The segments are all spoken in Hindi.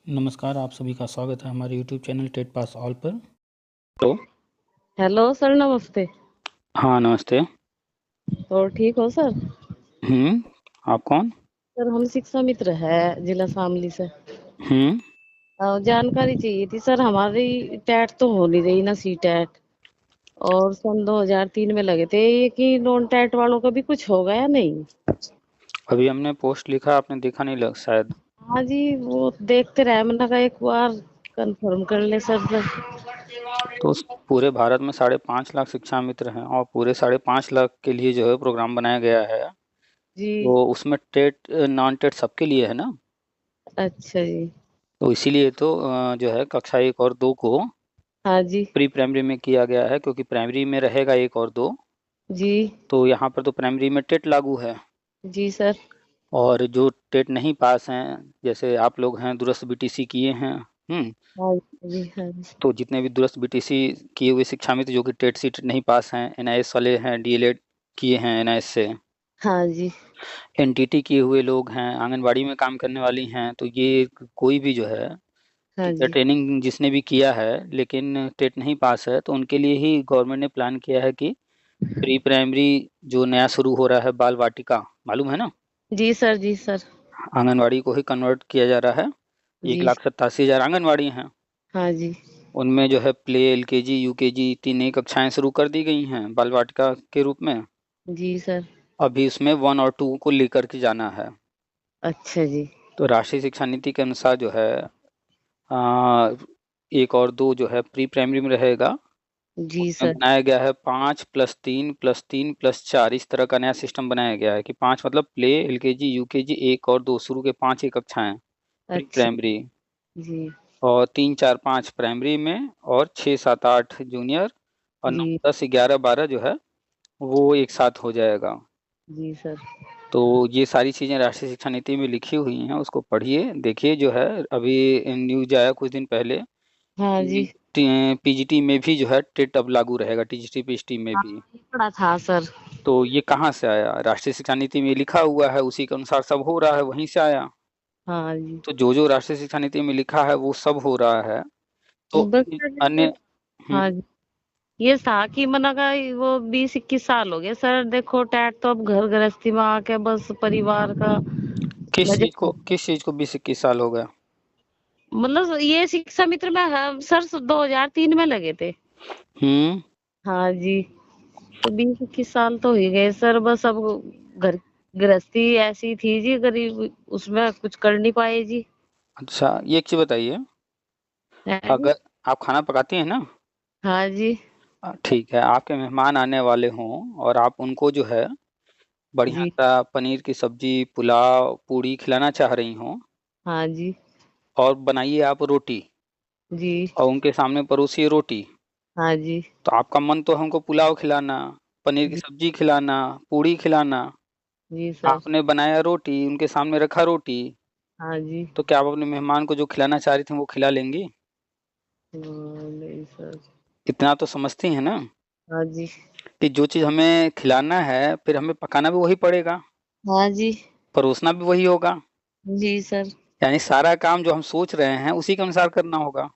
नमस्कार, आप सभी का स्वागत है हमारे YouTube channel TET pass all पर। तो हेलो सर, नमस्ते। हाँ, नमस्ते। और ठीक हो सर? आप कौन? सर हम शिक्षा मित्र है जिला शामली से। हम्म जानकारी चाहिए थी सर। हमारी टैट तो हो नहीं रही ना, सी टैट। और सन 2003 में लगे थे ये कि नॉन टैट वालों का भी कुछ होगा या नहीं? अभी हमने पोस्ट लिखा, आपने देखा नहीं लग शायद। हाँ जी, वो देखते रहे, मैंने कहा एक बार कंफर्म कर ले सर। तो पूरे भारत में 5.5 लाख शिक्षा मित्र हैं और पूरे 5.5 लाख के लिए जो है प्रोग्राम बनाया गया है। जी। तो उसमें टेट नॉन टेट सबके लिए है ना। अच्छा जी। तो इसीलिए तो जो है कक्षा 1 और 2 को हाँ जी। प्री प्राइमरी में किया गया है, क्योंकि प्राइमरी में रहेगा 1 और 2। जी। तो यहाँ पर तो प्राइमरी में टेट लागू है। जी सर। और जो टेट नहीं पास हैं, जैसे आप लोग हैं दूरस्थ बीटीसी किए हैं। हाँ जी। हाँ जी। तो जितने भी दूरस्थ बीटीसी किए हुए शिक्षा मित्र जो कि टेट सीट नहीं पास हैं, एनआईएस वाले हैं, डीएलएड किए हैं एनआईएस से, हाँ जी। एनटीटी किए हुए लोग हैं, आंगनबाड़ी में काम करने वाली हैं, तो ये कोई भी जो है हाँ टीचर जी। ट्रेनिंग जिसने भी किया है लेकिन टेट नहीं पास है, तो उनके लिए ही गवर्नमेंट ने प्लान किया है कि प्री प्राइमरी जो नया शुरू हो रहा है, बाल वाटिका, मालूम है ना। जी सर। जी सर। आंगनवाड़ी को ही कन्वर्ट किया जा रहा है। एक जी। लाख 87 हजार आंगनवाड़ी हैं। हाँ जी। उनमें जो है प्ले, एलकेजी, यूकेजी 3 नई कक्षाएं शुरू कर दी गई हैं बाल वाटिका के रूप में। जी सर। अभी उसमें 1 और 2 को लेकर के जाना है। अच्छा जी। तो राष्ट्रीय शिक्षा नीति के अनुसार जो है 1 और 2 जो है प्री प्राइमरी में रहेगा। जी उसमें सर। बनाया गया है 5+3+3+4, इस तरह का नया सिस्टम बनाया गया है कि 5 मतलब प्ले, एलकेजी, यूकेजी 1 और 2 शुरू के 5 ही कक्षाएं प्री अच्छा प्राइमरी, जी। और 3, 4, 5 प्राइमरी में, और 6, 7, 8 जूनियर, और 9, जी। 10, 11, 12 जो है वो एक साथ हो जाएगा। जी सर। तो ये सारी चीज़ें राष्ट्रीय शिक्षा नीति में लिखी हुई हैं, उसको पढ़िए देखिए। जो है अभी न्यूज आया कुछ दिन पहले हाँ जी। कि पीजीटी में भी जो है टेट अब लागू रहेगा, टीजीटी पीएचटी में हाँ, भी। ये पढ़ा था सर। तो ये कहाँ से आया? राष्ट्रीय शिक्षा नीति में लिखा हुआ है, उसी के अनुसार सब हो रहा है, वहीं से आया। हाँ जी। तो जो जो राष्ट्रीय शिक्षा नीति में लिखा है वो सब हो रहा है। तो बस सर अन्य जैसे, हाँ जी, ये था कि मना का वो 20-21 साल हो गए सर। देखो टैट तो अब घर गृहस्थी में आके बस परिवार का नजर, किस चीज को 20-21 साल हो गया? मतलब ये शिक्षा मित्र में हम सर 2003 में लगे थे। हम्म हाँ जी। तो 20-21 साल तो ही गए सर। बस अब घर गृहस्थी ऐसी थी जी, गरीब, उसमें कुछ कर नहीं पाए जी। अच्छा, ये एक चीज बताइए, है जी। अगर आप खाना पकाती हैं ना, हाँ जी। ठीक है, आपके मेहमान आने वाले हों और आप उनको जो है बढ़िया जी। सा पनीर की सब्जी, पुलाव, पूड़ी खिलाना चाह रही हों, हाँ जी। और बनाइए आप रोटी जी। और उनके सामने परोसिए रोटी, हाँ जी। तो आपका मन तो हमको पुलाव खिलाना, पनीर की जी। सब्जी खिलाना, पूड़ी खिलाना। जी सर। आपने बनाया रोटी, उनके सामने रखा रोटी, हाँ जी। तो क्या आप अपने मेहमान को जो खिलाना चाह रही थी वो खिला लेंगी? नहीं सर। इतना तो समझती हैं ना हाँ जी। कि जो चीज़ हमें खिलाना है फिर हमें पकाना भी वही पड़ेगा, हाँ जी। परोसना भी वही होगा। जी सर। यानी सारा काम जो हम सोच रहे हैं उसी के अनुसार करना होगा।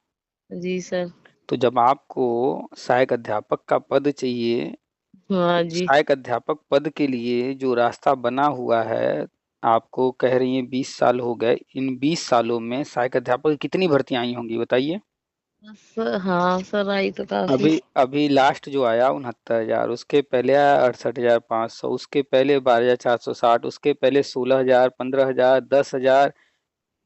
जी सर। तो जब आपको सहायक अध्यापक का पद चाहिए, हाँ तो जी। सहायक अध्यापक पद के लिए जो रास्ता बना हुआ है, आपको कह रही हैं 20 साल हो गए, इन 20 सालों में सहायक अध्यापक की कितनी भर्तियां आई होंगी बताइए। सर हाँ सर, आई तो काफी। अभी अभी लास्ट जो आया 69 हजार, उसके पहले आया 68,500, उसके पहले 12,460, उसके पहले 16 हजार, 15 हजार, 10 हजार।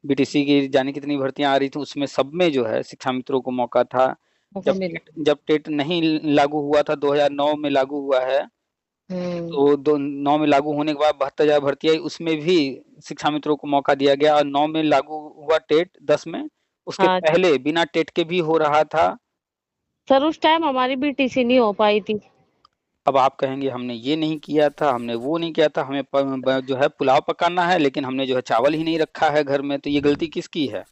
बीटीसी की जाने कितनी भर्तियां आ रही थी, उसमें सब में जो है शिक्षा मित्रों को मौका था। मौका मिला। जब टेट नहीं लागू हुआ था, 2009 में लागू हुआ है, हम्म। तो 9 में लागू होने के बाद 72 हजार भर्ती आई, उसमें भी शिक्षा मित्रों को मौका दिया गया। और 9 में लागू हुआ टेट, 10 में, उसके हाँ जी। पहले बिना टेट के भी हो रहा था। सर उस टाइम हमारी बीटीसी नहीं हो पाई थी। अब आप कहेंगे हमने ये नहीं किया था, हमने वो नहीं किया था, हमें जो है पुलाव पकाना है लेकिन हमने जो है चावल ही नहीं रखा है घर में, तो ये गलती किसकी है?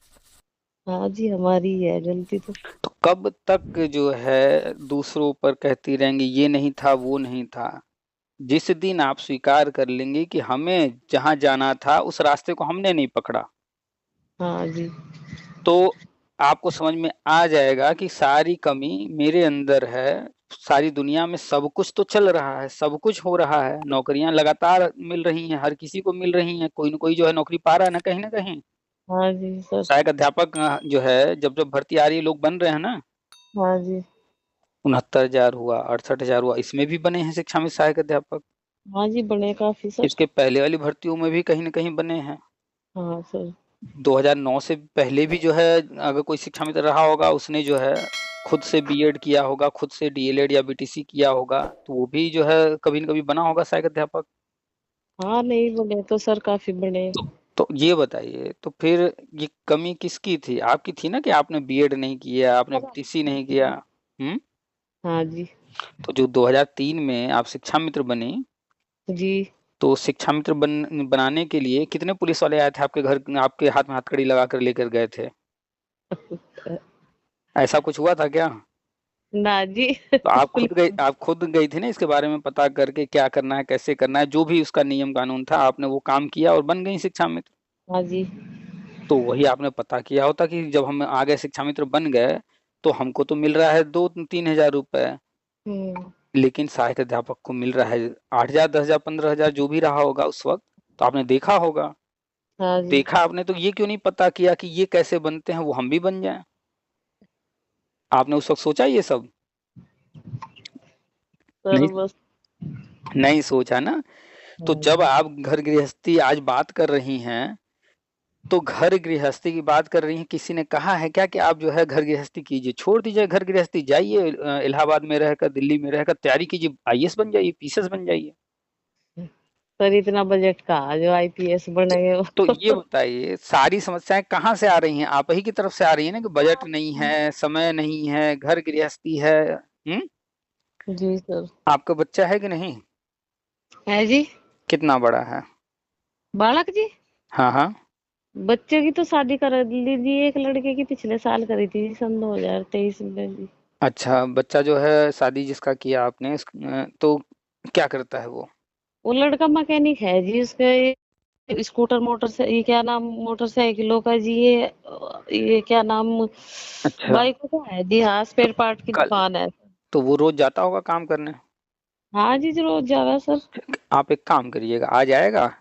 हाँ जी, हमारी है गलती तो। तो कब तक जो है दूसरों पर कहती रहेंगे ये नहीं था, वो नहीं था? जिस दिन आप स्वीकार कर लेंगे कि हमें जहां जाना था उस रास्ते को हमने नहीं पकड़ा, हाँ जी। तो आपको समझ में आ जाएगा कि सारी कमी मेरे अंदर है। सारी दुनिया में सब कुछ तो चल रहा है, सब कुछ हो रहा है, नौकरियां लगातार मिल रही हैं, हर किसी को मिल रही हैं, कोई न कोई जो है नौकरी पा रहा है ना कहीं ना कहीं। हाँ जी सर। सहायक अध्यापक जो है जब जब भर्ती आ रही है लोग बन रहे हैं ना। हाँ जी। 69,000 हुआ, 68,000 हुआ, इसमें भी बने हैं शिक्षा में सहायक अध्यापक। हाँ जी, बने काफी सर। इसके पहले वाली भर्तियों में भी कहीं ना कहीं बने हैं। हाँ सर। 2009 से पहले भी जो है अगर कोई शिक्षा मित्र रहा होगा उसने जो है खुद से बीएड किया होगा, खुद से डीएलएड या बीटीसी किया होगा, तो वो भी जो है कभी न कभी बना होगा सहायक अध्यापक। हाँ, नहीं बने तो सर काफी बने। तो तो ये बताइए, तो फिर ये कमी किसकी थी? आपकी थी ना कि आपने बीएड नहीं किया, आपने बीटीसी नहीं किया। हम्म। हाँ जी। तो जो 2003 में आप शिक्षा मित्र बनी, जी। तो शिक्षा मित्र बनाने के लिए कितने पुलिस वाले आए थे आपके घर, आपके हाथ में हथकड़ी लगा कर लेकर गए थे? ऐसा कुछ हुआ था क्या? ना जी। तो आप पुलिस। खुद गई थी ना इसके बारे में पता करके क्या करना है, कैसे करना है, जो भी उसका नियम कानून था आपने वो काम किया और बन गई शिक्षा मित्र। हाँ जी। तो वही आपने पता किया होता कि जब हम आ गए शिक्षा मित्र बन गए तो हमको तो मिल रहा है 2-3 हजार रुपए, हम्म। लेकिन सहायक अध्यापक को मिल रहा है 8,000, 10,000, 15,000 जो भी रहा होगा उस वक्त। तो आपने देखा होगा, हाँ जी। देखा आपने तो ये क्यों नहीं पता किया कि ये कैसे बनते हैं, वो हम भी बन जाएं? आपने उस वक्त सोचा ये सब? सर नहीं, बस। नहीं सोचा ना। तो हाँ जब जी। आप घर गृहस्थी आज बात कर रही हैं, तो घर गृहस्थी की बात कर रही हैं, किसी ने कहा है क्या कि आप जो है घर गृहस्थी कीजिए, छोड़ दीजिए घर गृहस्थी, जाइए इलाहाबाद में रहकर, दिल्ली में रहकर तैयारी कीजिए, आईएएस बन जाइए, पीसीएस बन जाइए। सर इतना बजट कहाँ जो आईपीएस बनेंगे तो वो। ये बताइए सारी समस्याएं कहाँ से आ रही हैं? आप ही की तरफ से आ रही है ना कि बजट नहीं है, समय नहीं है, घर गृहस्थी है। जी सर। आपका बच्चा है कि नहीं? है जी। कितना बड़ा है? बालक जी। हाँ हाँ। बच्चे की तो शादी कर लीजिए, एक लड़के की पिछले साल करी थी सन 2023 में जी। अच्छा, बच्चा जो है शादी जिसका किया आपने तो क्या करता है वो? वो लड़का मैकेनिक है जी, उसके स्कूटर मोटर से ये क्या नाम मोटरसाइकिलों का जी, ये क्या नाम अच्छा। बाइकों का है जी। हाँ, स्पेयर पार्ट की कल दुकान है। तो वो रोज जाता होगा काम करने? हाँ जी, रोज जा रहा है सर। आप एक काम करिएगा, आ जाएगा, हाँ।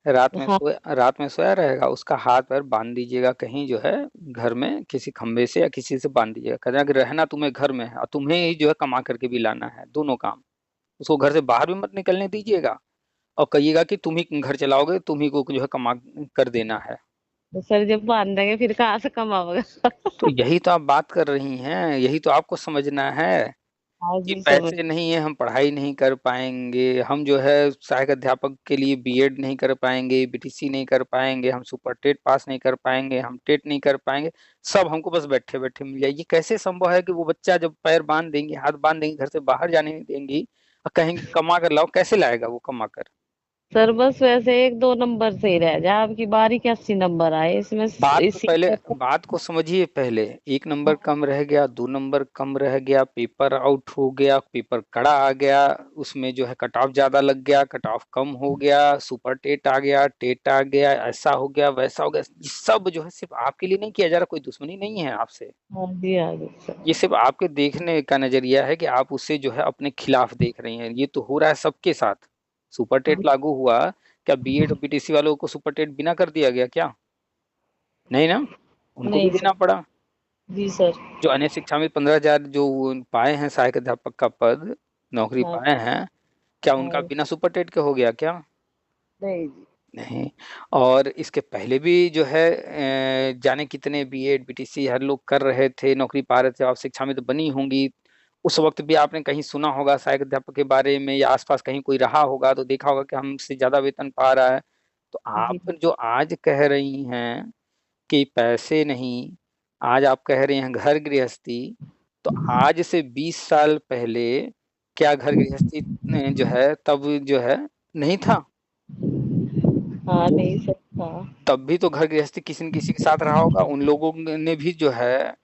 रात में सोया रहेगा, उसका हाथ पैर बांध दीजिएगा कहीं जो है घर में किसी खंबे से या किसी से बांध दीजिएगा, कहना कि रहना तुम्हें घर में है और तुम्हें ही जो है कमा करके भी लाना है, दोनों काम। उसको घर से बाहर भी मत निकलने दीजिएगा और कहिएगा कि तुम ही घर चलाओगे, तुम ही को जो है कमा कर देना है। तो सर जब बांध देंगे फिर कहाँ से कमाओगे। तो यही तो आप बात कर रही हैं, यही तो आपको समझना है हाँ कि जी समझ। पैसे नहीं है हम पढ़ाई नहीं कर पाएंगे, हम जो है सहायक अध्यापक के लिए बीएड नहीं कर पाएंगे, बीटीसी नहीं कर पाएंगे, हम सुपर टेट पास नहीं कर पाएंगे, हम टेट नहीं कर पाएंगे, सब हमको बस बैठे बैठे मिल जाए। ये कैसे संभव है कि वो बच्चा जब पैर बांध देंगे, हाथ बांध देंगे, घर से बाहर जाने नहीं देंगी और कहेंगे कमा कर लाओ, कैसे लाएगा वो कमा कर? सर बस वैसे एक दो नंबर से ही रह जाए, आपकी बारी के 80 नंबर आए इसमें इसी। बात को समझिए पहले। एक नंबर कम रह गया, 2 नंबर कम रह गया, पेपर आउट हो गया, पेपर कड़ा आ गया, उसमें जो है कट ऑफ ज्यादा लग गया, कट ऑफ कम हो गया, सुपर टेट आ गया, टेट आ गया, ऐसा हो गया वैसा हो गया, ये सब जो है सिर्फ आपके लिए नहीं किया जा रहा, कोई दुश्मनी नहीं है आपसे। हाँ जी हाँ जी सर। ये सिर्फ आपके देखने का नजरिया है कि आप उससे जो है अपने खिलाफ देख रही हैं, ये तो हो रहा है सबके साथ। सुपर टेट लागू हुआ, क्या बीएड और बीटीसी वालों को सुपर टेट बिना कर दिया गया क्या? नहीं ना, उनको भी नहीं देना सर। पड़ा। जी सर। जो अन्य शिक्षा में 15,000 जो पाए हैं सहायक अध्यापक का पद, नौकरी हाँ। पाए हैं, क्या उनका हाँ। बिना सुपर टेट के हो गया क्या? नहीं जी। नहीं। और इसके पहले भी जो है जाने कितने बीएड बीटीसी हर लोग कर रहे थे, नौकरी पा रहे थे, आप शिक्षा में तो बनी होंगी। उस वक्त भी आपने कहीं सुना होगा सहायक अध्यापक के बारे में, या आसपास कहीं कोई रहा होगा तो देखा होगा कि हमसे ज्यादा वेतन पा रहा है। तो जी। आप जो आज कह रही हैं कि पैसे नहीं, आज आप कह रहे हैं घर गृहस्थी, तो आज से 20 साल पहले क्या घर गृहस्थी जो है तब जो है नहीं था? हाँ नहीं सर था। तब भी तो घर गृहस्थी किसी न किसी के साथ रहा होगा, उन लोगों ने भी जो है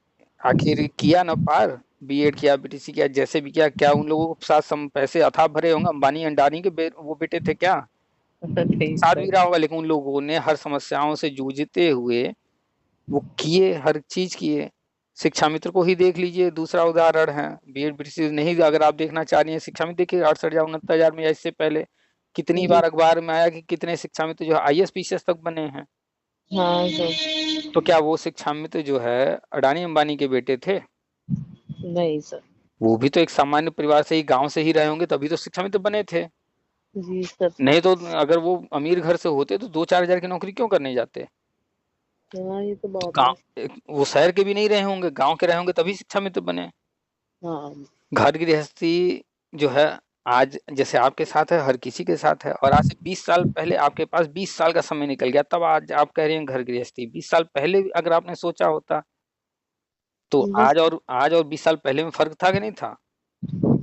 आखिर किया ना पार, बीएड किया, बीटीसी किया, जैसे भी किया, क्या उन लोगों के साथ सम पैसे अथाह भरे होंगे? अंबानी अंडानी के वो बेटे थे क्या? नहीं साथ भी सर। रहा होगा, लेकिन उन लोगों ने हर समस्याओं से जूझते हुए वो किए, हर चीज किए। शिक्षा मित्र को ही देख लीजिए, दूसरा उदाहरण है। बीएड बीटीसी नहीं अगर आप देखना चाह रही हैं, शिक्षा मित्र देखिए 68,000 69,000 में, या इससे पहले कितनी जी। बार अखबार में आया कि कितने शिक्षा मित्र जो है आईएएस पीसीएस तक बने हैं। हाँ सर। तो क्या वो शिक्षा मित्र जो है अडानी अंबानी के बेटे थे? नहीं सर। वो भी तो एक सामान्य परिवार से ही, गांव से ही रहे होंगे, तभी तो शिक्षा मित्र बने थे। जी सर। नहीं तो अगर वो अमीर घर से होते तो 2-4 हजार की नौकरी क्यों करने जाते? हाँ ये तो तो बात है। गांव, वो शहर के भी नहीं रहे होंगे, गांव के रहे होंगे, तभी शिक्षा मित्र बने। हाँ। घर गृहस्थी जो है आज जैसे आपके साथ है, हर किसी के साथ है। और आज से 20 साल पहले आपके पास 20 साल का समय निकल गया, तब आज आप कह रहे हैं घर गृहस्थी। 20 साल पहले अगर आपने सोचा होता तो बस। आज और 20 साल पहले में फर्क था कि नहीं था?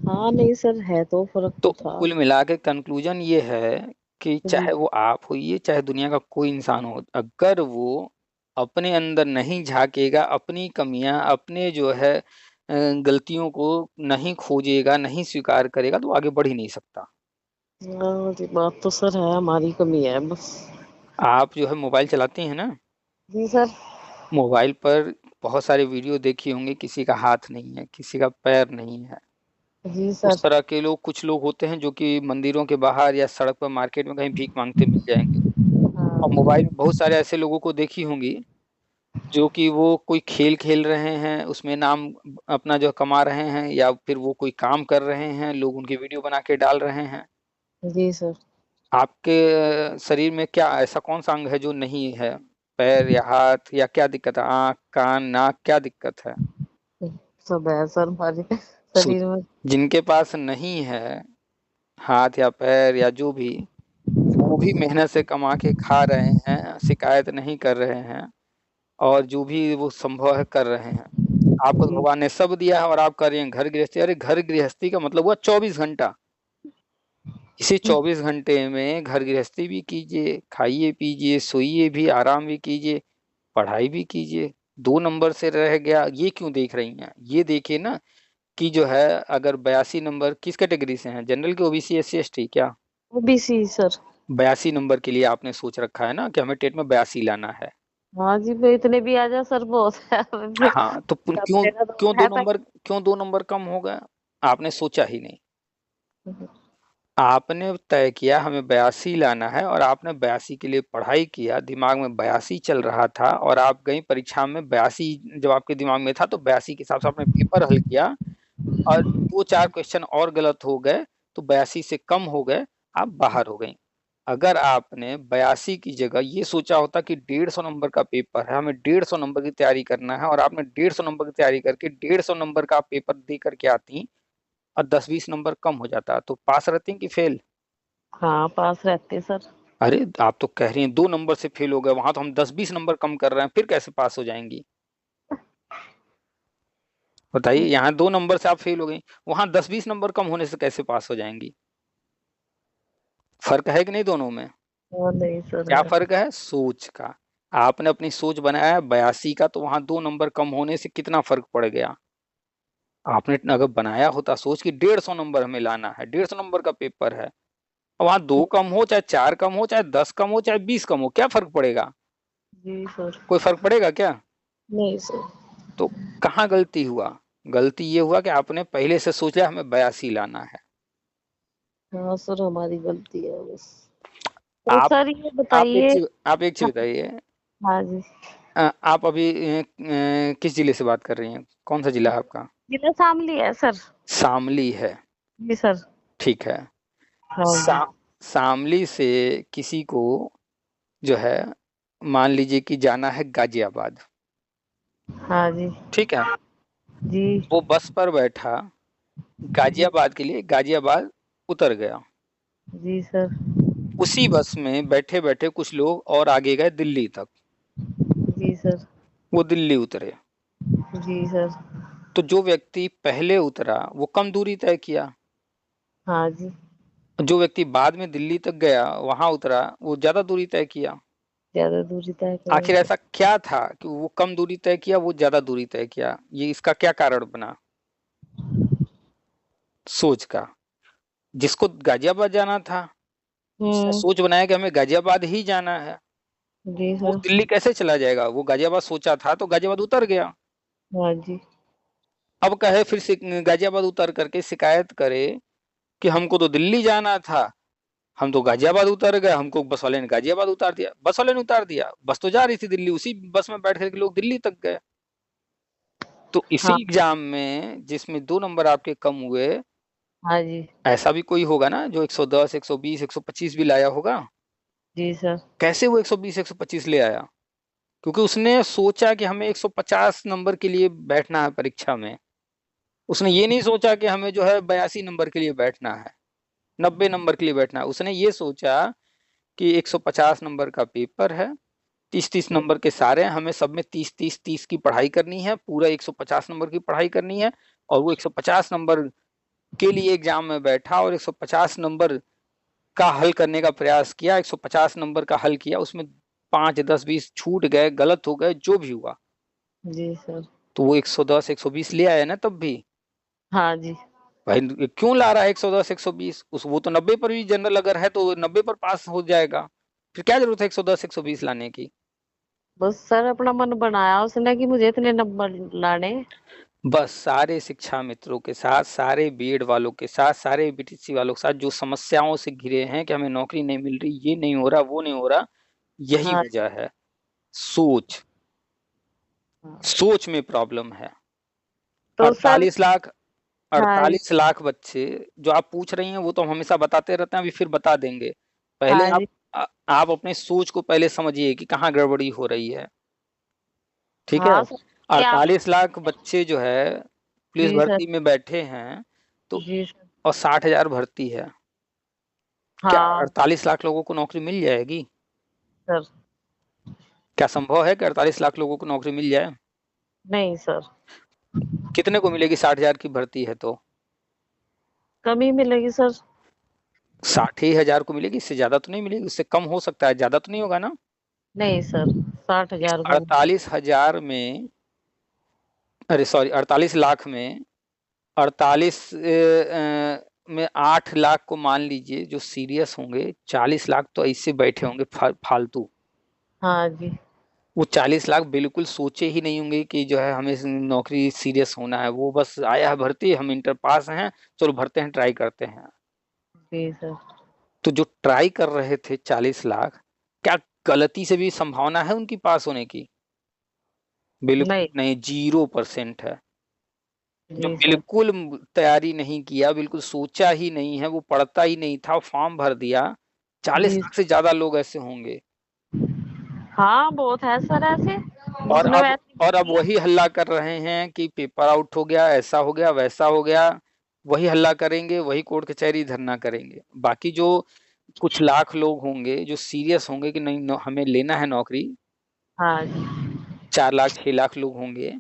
हाँ नहीं सर, है तो फर्क तो तो था। कुल मिला के कंक्लूजन ये है कि जी। चाहे वो आप होइए, चाहे दुनिया का कोई इंसान हो, अगर वो अपने अंदर नहीं झांकेगा, अपनी कमियां, अपने जो है गलतियों को नहीं खोजेगा, नहीं स्वीकार करेगा, तो आगे बढ़ ही नहीं सकता। हाँ जी, बात तो सर है, हमारी कमी है बस। आप जो है मोबाइल चलाती हैं ना, जी सर। मोबाइल पर बहुत सारे वीडियो देखी होंगे, किसी का हाथ नहीं है, किसी का पैर नहीं है। जी उस सर। तरह के लोग, कुछ लोग होते हैं जो कि मंदिरों के बाहर या सड़क पर, मार्केट में कहीं भीख मांगते मिल जाएंगे। और हाँ। मोबाइल में बहुत सारे ऐसे लोगों को देखी होंगी जो कि वो कोई खेल खेल रहे हैं, उसमें नाम अपना जो कमा रहे हैं, या फिर वो कोई काम कर रहे हैं, लोग उनकी वीडियो बना के डाल रहे हैं। जी सर। आपके शरीर में क्या ऐसा कौन सा अंग है जो नहीं है? पैर या हाथ, या क्या दिक्कत है? आँख, कान, नाक, क्या दिक्कत है? सब है सर हमारे सो शरीर में। जिनके पास नहीं है हाथ या पैर या जो भी, वो भी मेहनत से कमा के खा रहे हैं, शिकायत नहीं कर रहे हैं, और जो भी वो संभव है कर रहे हैं। आपको तो जी। भगवान ने सब दिया है और आप कर रहे हैं घर गृहस्थी। अरे घर गृहस्थी का मतलब हुआ 24 घंटा। इसी 24 घंटे में घर गृहस्थी भी कीजिए, खाइए पीजिए, सोइए भी, आराम भी कीजिए, पढ़ाई भी कीजिए। 2 नंबर से रह गया, ये क्यों देख रही हैं? ये देखिए ना कि जो है, अगर 82 नंबर किस कैटेगरी से हैं, जनरल के, ओबीसी, एससी एसटी, क्या? OBC sir. 82 नंबर के लिए आपने सोच रखा है ना कि हमें टेट में 82 लाना है। हाँ जी, मैं इतने भी आ जाए सर बहुत है हमें। हाँ तो सब क्यों, मेरा तो क्यों दो है तक। नंबर क्यों 2 नंबर कम हो गया? आपने सोचा ही नहीं। आपने तय किया हमें 82 लाना है, और आपने 82 के लिए पढ़ाई किया, दिमाग में 82 चल रहा था, और आप गई परीक्षा में 82 जब आपके दिमाग में था, तो 82 के हिसाब से आपने पेपर हल किया, और 2-4 क्वेश्चन और गलत हो गए, तो 82 से कम हो गए, आप बाहर हो गई। अगर आपने 82 की जगह ये सोचा होता कि 150 नंबर का पेपर है, हमें 150 नंबर की तैयारी करना है, और आपने 150 नंबर की तैयारी करके 150 नंबर का पेपर दे करके आती, और 10-20 नंबर कम हो जाता, तो पास रहती कि फेल? हाँ पास रहते सर। अरे आप तो कह रही हैं 2 नंबर से फेल हो गए, वहां तो हम 10-20 नंबर कम कर रहे हैं, फिर कैसे पास हो जाएंगी? बताइए, यहाँ 2 नंबर से आप फेल हो गई, वहां 10-20 नंबर कम होने से कैसे पास हो जाएंगी? फर्क है कि नहीं दोनों में? हाँ नहीं सर क्या है। फर्क है? सोच का। आपने अपनी सोच बनाया 82 का, तो वहां 2 नंबर कम होने से कितना फर्क पड़ गया? आपने अगर बनाया होता सोच कि 150 नंबर हमें लाना है, 150 नंबर का पेपर है, वहां 2 कम हो, चाहे 4 कम हो, चाहे 10 कम हो, चाहे 20 कम हो, क्या फर्क पड़ेगा? जी सर। कोई फर्क पड़ेगा क्या? नहीं सर। तो कहाँ गलती हुआ? गलती ये हुआ कि आपने पहले से सोचा हमें 82 लाना है। हाँ सर, हमारी गलती है बस। तो आप सर ये आप एक बताइए। चीज आप एक चीज हाँ। बताइए। हाँ जी। आप अभी किस जिले से बात कर रही हैं? कौन सा जिला है आपका? जिला शामली है सर। शामली है। जी सर। ठीक है। हाँ जी। सा, शामली से किसी को जो है, मान लीजिए कि जाना है गाजियाबाद। हाँ जी। ठीक है। जी। वो बस पर बैठा, जी। गाजियाबाद के लिए, गाजियाबाद उतर गया। जी सर। उसी बस में बैठे बैठे कुछ लोग और आगे गए दिल्ली तक। जी सर। वो दिल्ली उतरे। जी सर। तो जो व्यक्ति पहले उतरा वो कम दूरी तय किया, हाँ जी। जो व्यक्ति बाद में दिल्ली तक गया वहां उतरा, वो ज्यादा दूरी तय किया। ज्यादा दूरी तय आखिर करेंगे। ऐसा क्या था कि वो कम दूरी तय किया, वो ज्यादा दूरी तय किया? ये इसका क्या कारण बना? सोच का। जिसको गाजियाबाद जाना था, उसने हम्म। सोच बनाया कि हमें गाजियाबाद ही जाना है, जी वो सर। दिल्ली कैसे चला जाएगा? वो गाजियाबाद सोचा था तो गाजियाबाद उतर गया। हाँ जी। अब कहे फिर से गाजियाबाद उतर करके शिकायत करे कि हमको तो दिल्ली जाना था, हम तो गाजियाबाद उतर गए, हमको बस वाले ने गाजियाबाद उतार दिया। बस वाले ने उतार दिया, बस तो जा रही थी दिल्ली, उसी बस में बैठ करके लोग दिल्ली तक गए। तो इसी हाँ। एग्जाम में जिसमें 2 नंबर आपके कम हुए, हाँ जी। ऐसा भी कोई होगा ना जो 110, 120, 125 भी लाया होगा। जी सर। कैसे वो 120, 125 ले आया? क्योंकि उसने सोचा कि हमें 150 नंबर के लिए बैठना है परीक्षा में। उसने ये नहीं सोचा कि हमें जो है 82 नंबर के लिए बैठना है, 90 नंबर के लिए बैठना है। उसने ये सोचा कि 150 नंबर का पेपर है, 30-30 नंबर के सारे हैं, हमें सब में 30-30-30 की पढ़ाई करनी है, पूरा 150 नंबर की पढ़ाई करनी है। और वो 150 नंबर के लिए एग्जाम में बैठा और 150 नंबर का हल करने का प्रयास किया। 150 नंबर का हल किया, उसमें 5, 10, 20 छूट गए, गलत हो गए, जो भी हुआ, जी सर। तो वो 110, 120 ले आया ना तब भी। हाँ जी। भाई क्यों ला रहा है 110, 120? उस वो तो 90 पर भी जनरल अगर है तो 90 पर पास हो जाएगा। फिर क्या जरूरत है 110, 120 लाने की? बस सर अपना मन बनाया उसने कि मुझे इतने नंबर लाने। बस सारे शिक्षा मित्रों के साथ, सारे बीएड वालों के साथ, सारे बीटीसी वालों के साथ जो समस्याओं से घिरे हैं कि हमें नौकरी नहीं मिल रही, ये नहीं हो रहा, वो नहीं हो रहा, यही हाँ। वजह है। सोच, हाँ। सोच में प्रॉब्लम है। तो सर। 48 लाख, हाँ। 48 लाख बच्चे जो आप पूछ रही हैं वो तो हम हमेशा बताते रहते हैं, अभी फिर बता देंगे। पहले हाँ आप जी। आप अपने सोच को पहले समझिए कि कहाँ गड़बड़ी हो रही है। ठीक है? हाँ सर। ये आप। 48 लाख बच्चे जो है पुलिस जी सर। भर्ती में बैठे हैं, तो जी सर। और 60,000 भर्ती है। क्या हाँ 48 लाख लोगों को नौकरी मिल जाएगी? सर। क्या संभव है कि 48 लाख लोगों को नौकरी मिल जाए? नहीं सर। कितने को मिलेगी? 60,000 की भर्ती है तो कम ही मिलेगी सर। 60,000 को मिलेगी, इससे ज्यादा तो नहीं मिलेगी, उससे कम हो सकता है, ज्यादा तो नहीं होगा ना? नहीं सर। 60,000 को। 48,000 में, अरे सॉरी, 48 लाख में 48 में 8 लाख को मान लीजिए जो सीरियस होंगे, 40 लाख तो ऐसे बैठे होंगे फालतू। हाँ जी। वो 40 लाख बिल्कुल सोचे ही नहीं होंगे कि जो है हमें नौकरी सीरियस होना है। वो बस आया है भर्ती, हम इंटर पास हैं, चलो भरते हैं, ट्राई करते हैं। जी सर। तो जो ट्राई कर रहे थे 40 लाख, क्या गलती से भी संभावना है उनकी पास होने की? बिल्कुल नहीं। नहीं, 0% है। जो जी सर। बिल्कुल तैयारी नहीं किया, बिल्कुल सोचा ही नहीं है, वो पढ़ता ही नहीं था, फॉर्म भर दिया, 40 जी। लाख से ज्यादा लोग ऐसे होंगे। हाँ बहुत है सर ऐसे। और उसने अब वैसे और अब किया। वही हल्ला कर रहे हैं कि पेपर आउट हो गया, ऐसा हो गया, वैसा हो गया। वही हल्ला करेंगे, वही कोर्ट कचहरी धरना करेंगे। बाकी जो कुछ लाख लोग होंगे जो सीरियस होंगे कि नहीं, हमें लेना है नौकरी, हाँ जी। 4 लाख 6 लाख लोग होंगे,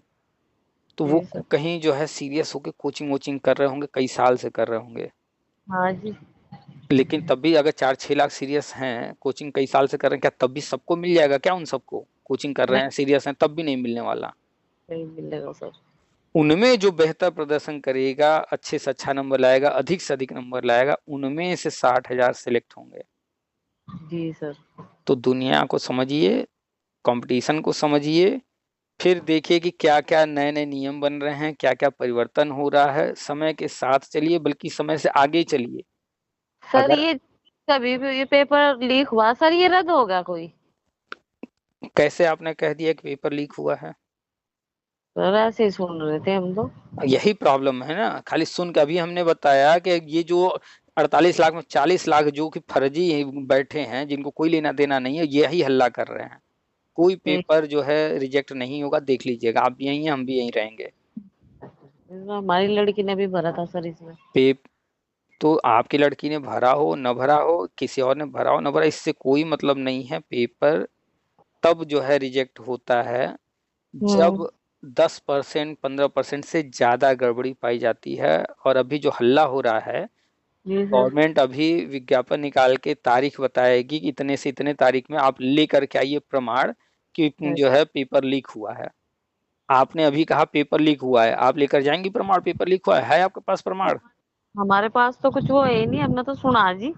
तो वो जी सर। कहीं जो है सीरियस होके कोचिंग वोचिंग कर रहे होंगे, कई साल से कर रहे होंगे। हाँ जी। लेकिन तब भी अगर 4-6 लाख सीरियस हैं, कोचिंग कई साल से कर रहे हैं, क्या तब भी सबको मिल जाएगा क्या? उन सबको कोचिंग कर रहे नहीं। हैं, सीरियस हैं, तब भी नहीं मिलने वाला। नहीं मिलेगा सर। उनमें जो बेहतर प्रदर्शन करेगा, अच्छे से अच्छा नंबर लाएगा, अधिक से अधिक नंबर लाएगा, उनमें से 60,000 सिलेक्ट होंगे। जी सर। तो दुनिया को समझिए, कंपटीशन को समझिए, फिर देखिए कि क्या क्या नए नए नियम बन रहे हैं, क्या क्या परिवर्तन हो रहा है। समय के साथ चलिए, बल्कि समय से आगे चलिए। सर अगर ये कभी भी ये पेपर लीक हुआ सर ये रद्द होगा कोई? कैसे आपने कह दिया कि पेपर लीक हुआ है? सर ऐसे ही सुन रहे थे हम तो। यही प्रॉब्लम है ना, खाली सुन के। अभी हमने बताया कि ये जो 48 लाख में 40 लाख जो कि फर्जी बैठे हैं, जिनको कोई लेना देना नहीं है, यही हल्ला कर रहे हैं। कोई ठीक। पेपर जो है रिजेक्ट नहीं होगा, देख लीजिएगा। आप भी यहीं हैं, हम भी यहीं रहेंगे। हमारी लड़की ने भी भरा था सर इसमें। पे तो आपकी लड़की ने भरा हो न भरा हो, किसी और ने भरा हो न भरा, इससे कोई मतलब नहीं है। पेपर तब जो है रिजेक्ट होता है हम्म। जब 10%, 15% से ज्यादा गड़बड़ी पाई जाती है। और अभी जो हल्ला हो रहा है, जी सर। गवर्नमेंट अभी विज्ञापन निकाल के तारीख बताएगी कि इतने से इतने तारीख में आप लेकर के आइए प्रमाण कि जो है पेपर लीक हुआ है। आपने अभी कहा पेपर लीक हुआ है, आप लेकर जाएंगी प्रमाण पेपर लीक हुआ है आपके पास प्रमाण? हमारे पास तो कुछ वो है ही नहीं हमने तो सुना जी।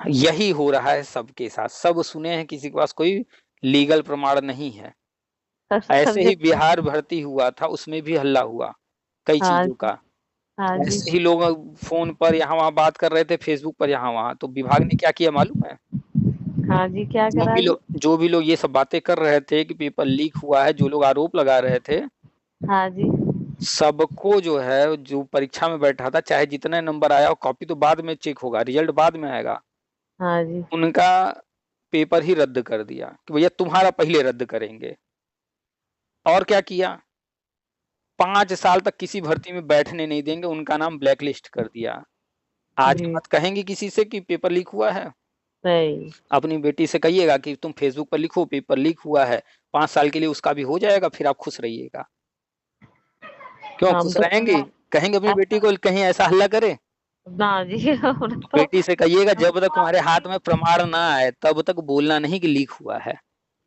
यही हो रहा है सबके साथ, सब सुने हैं, किसी के पास कोई लीगल प्रमाण नहीं है। सर ऐसे ही जैसे। बिहार भर्ती हुआ था, उसमें भी हल्ला हुआ कई हाँ चीजों जी। का। हाँ जी। ऐसे ही लोग फोन पर यहाँ वहाँ बात कर रहे थे, फेसबुक पर यहाँ वहाँ, तो विभाग ने क्या किया मालूम है? हाँ जी, क्या करा जी? जो भी लोग ये सब बातें कर रहे थे कि पेपर लीक हुआ है, जो लोग आरोप लगा रहे थे, हाँ जी। सबको जो है, जो परीक्षा में बैठा था, चाहे जितने नंबर आया हो, कॉपी तो बाद में चेक होगा, रिजल्ट बाद में आएगा, हाँ जी। उनका पेपर ही रद्द कर दिया कि भैया तुम्हारा पहले रद्द करेंगे। और क्या किया, 5 साल तक किसी भर्ती में बैठने नहीं देंगे, उनका नाम ब्लैक लिस्ट कर दिया। आज जी। मत कहेंगे किसी से कि पेपर लीक हुआ है। सही। अपनी बेटी से कहिएगा कि तुम फेसबुक पर लिखो पेपर लीक हुआ है, 5 साल के लिए उसका भी हो जाएगा, फिर आप खुश रहिएगा। क्यों हम खुश तो रहेंगे? कहेंगे अपनी बेटी को कहीं ऐसा हल्ला करे? ना जी। हमने तो बेटी से कहिएगा जब तक तुम्हारे हाथ में प्रमाण ना आए तब तक बोलना नहीं कि लीक हुआ है।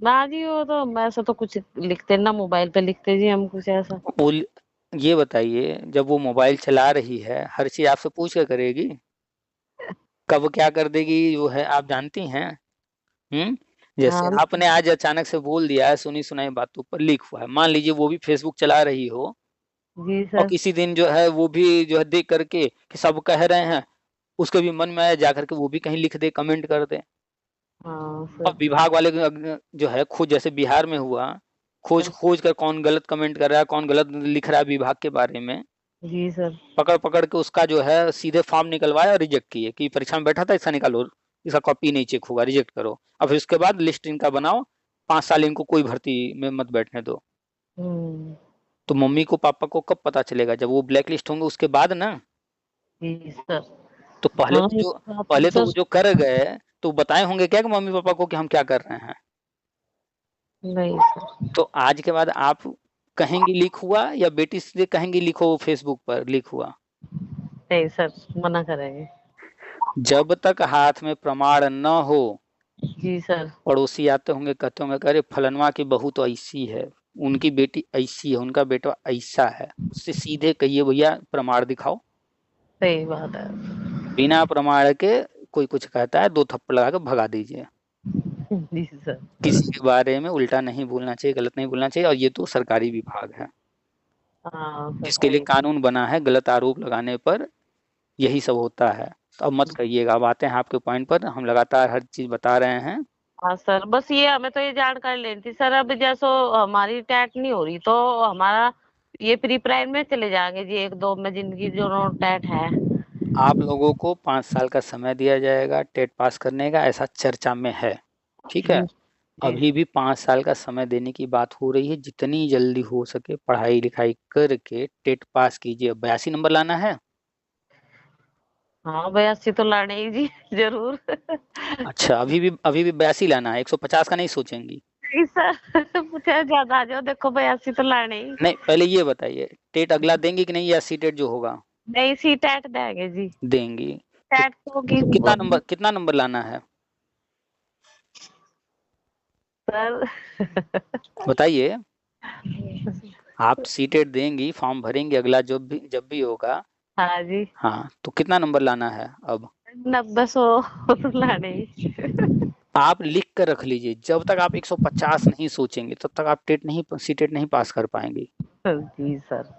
ना जी, वो तो ऐसा तो कुछ लिखते ना, मोबाइल पे लिखते जी हम कुछ ऐसा। बोल, ये बताइए, जब वो मोबाइल चला रही है, हर चीज आपसे पूछ कर करेगी? कब क्या कर देगी वो है आप जानती हैं? हम्म। जैसे हाँ आपने आज अचानक से बोल दिया है, सुनी सुनाई बातों पर लीक हुआ है, मान लीजिए वो भी फेसबुक चला रही हो, जी और सर। किसी दिन जो है वो भी जो है देख करके कि सब कह रहे हैं, उसके भी मन में आया, जा करके वो भी कहीं लिख दे, कमेंट कर दे। हाँ अब सर। विभाग वाले जो है खोज, जैसे बिहार में हुआ, खोज सर। खोज कर कौन गलत कमेंट कर रहा है, कौन गलत लिख रहा है विभाग के बारे में, जी सर। पकड़ पकड़ के उसका जो है सीधे फॉर्म निकलवाया और रिजेक्ट किए कि परीक्षा में बैठा था, ऐसा निकालो, इसका कॉपी नहीं चेक होगा, रिजेक्ट करो। अब फिर उसके बाद लिस्ट इनका बनाओ, 5 साल इनको कोई भर्ती में मत बैठने दो। हम्म। तो मम्मी को पापा को कब पता चलेगा? जब वो ब्लैक लिस्ट होंगे उसके बाद ना। जी सर। तो हाँ, इस बात तो पहले तो वो सर। जो कर गए, तो बताए होंगे क्या कि मम्मी पापा को कि हम क्या कर रहे हैं? नहीं सर। तो आज के बाद आप कहेंगी लीक हुआ, या बेटी से कहेंगी लिखो फेसबुक पर लीक हुआ? नहीं सर, मना करेंगे। जब तक हाथ में प्रमाण न हो, जी सर। पड़ोसी आते होंगे, कहते होंगे अरे फलनवा की बहू तो ऐसी है, उनकी बेटी ऐसी है, उनका बेटा ऐसा है, उससे सीधे कहिए भैया प्रमाण दिखाओ। सही बात है। बिना प्रमाण के कोई कुछ कहता है, 2 थप्पड़ लगा के भगा दीजिए। जी सर। किसी के बारे में उल्टा नहीं बोलना चाहिए, गलत नहीं बोलना चाहिए, और ये तो सरकारी विभाग है हाँ सर, जिसके लिए सही। कानून बना है, गलत आरोप लगाने पर यही सब होता है। तो अब मत कहिएगा। अब आते हैं आपके पॉइंट पर, हम लगातार हर चीज बता रहे हैं। हाँ सर, बस ये हमें तो ये जानकारी लेनी थी सर। अब जैसो हमारी टैट नहीं हो रही तो हमारा ये प्री प्राइम में चले जाएंगे जी, 1-2 में जिनकी जो टैट है। आप लोगों को 5 साल का समय दिया जाएगा टेट पास करने का, ऐसा चर्चा में है। ठीक है। जी। जी। अभी भी 5 साल का समय देने की बात हो रही है, जितनी जल्दी हो सके पढ़ाई लिखाई करके टेट पास कीजिए। 82 नंबर लाना है। हाँ, 82 तो लाने ही जी। जरूर। अच्छा, अभी भी 82 लाना है, 150 का नहीं सोचेंगी? नहीं सर। मुझे ज्यादा आ जाओ, देखो 82 तो लाने ही। नहीं, पहले ये बताइए टेट अगला देंगी कि नहीं, या सी टेट जो होगा नहीं, सी टैट देंगे जी। देंगी? तो टैट तो होगी कितना नंबर लाना है सर। बताइए? आप सी टेट देंगी, फॉर्म भरेंगे, अगला जब भी होगा, हाँ जी। हाँ, तो कितना नंबर लाना है अब? 90-100 तो लाने ही। आप लिख कर रख लीजिए, जब तक आप 150 नहीं सोचेंगे तब तक आप टेट नहीं, सी टेट नहीं पास कर पाएंगे। जी सर।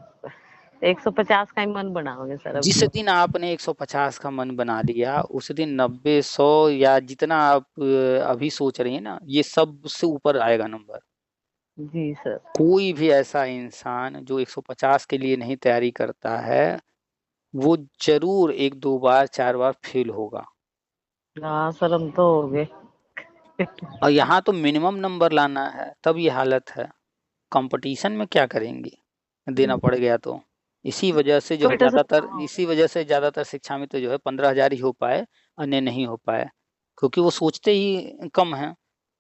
150 का ही मन बनाओगे सर अब जिस की। दिन आपने 150 का मन बना लिया, उस दिन 90, 100 या जितना आप अभी सोच रही हैं ना, ये सब से ऊपर आएगा नंबर। जी सर। कोई भी ऐसा इंसान जो 150 के लिए नहीं तैयारी करता है, वो जरूर 1-2 बार 4 बार फेल होगा। हाँ सर, हम तो हो गए। और यहाँ तो मिनिमम नंबर लाना है, तब ये हालत है। कंपटीशन में क्या करेंगे, देना पड़ गया तो। छोटे से। इसी वजह से ज्यादातर शिक्षा में तो जो है 15,000 ही हो पाए, अन्य नहीं हो पाए, क्योंकि वो सोचते ही कम है।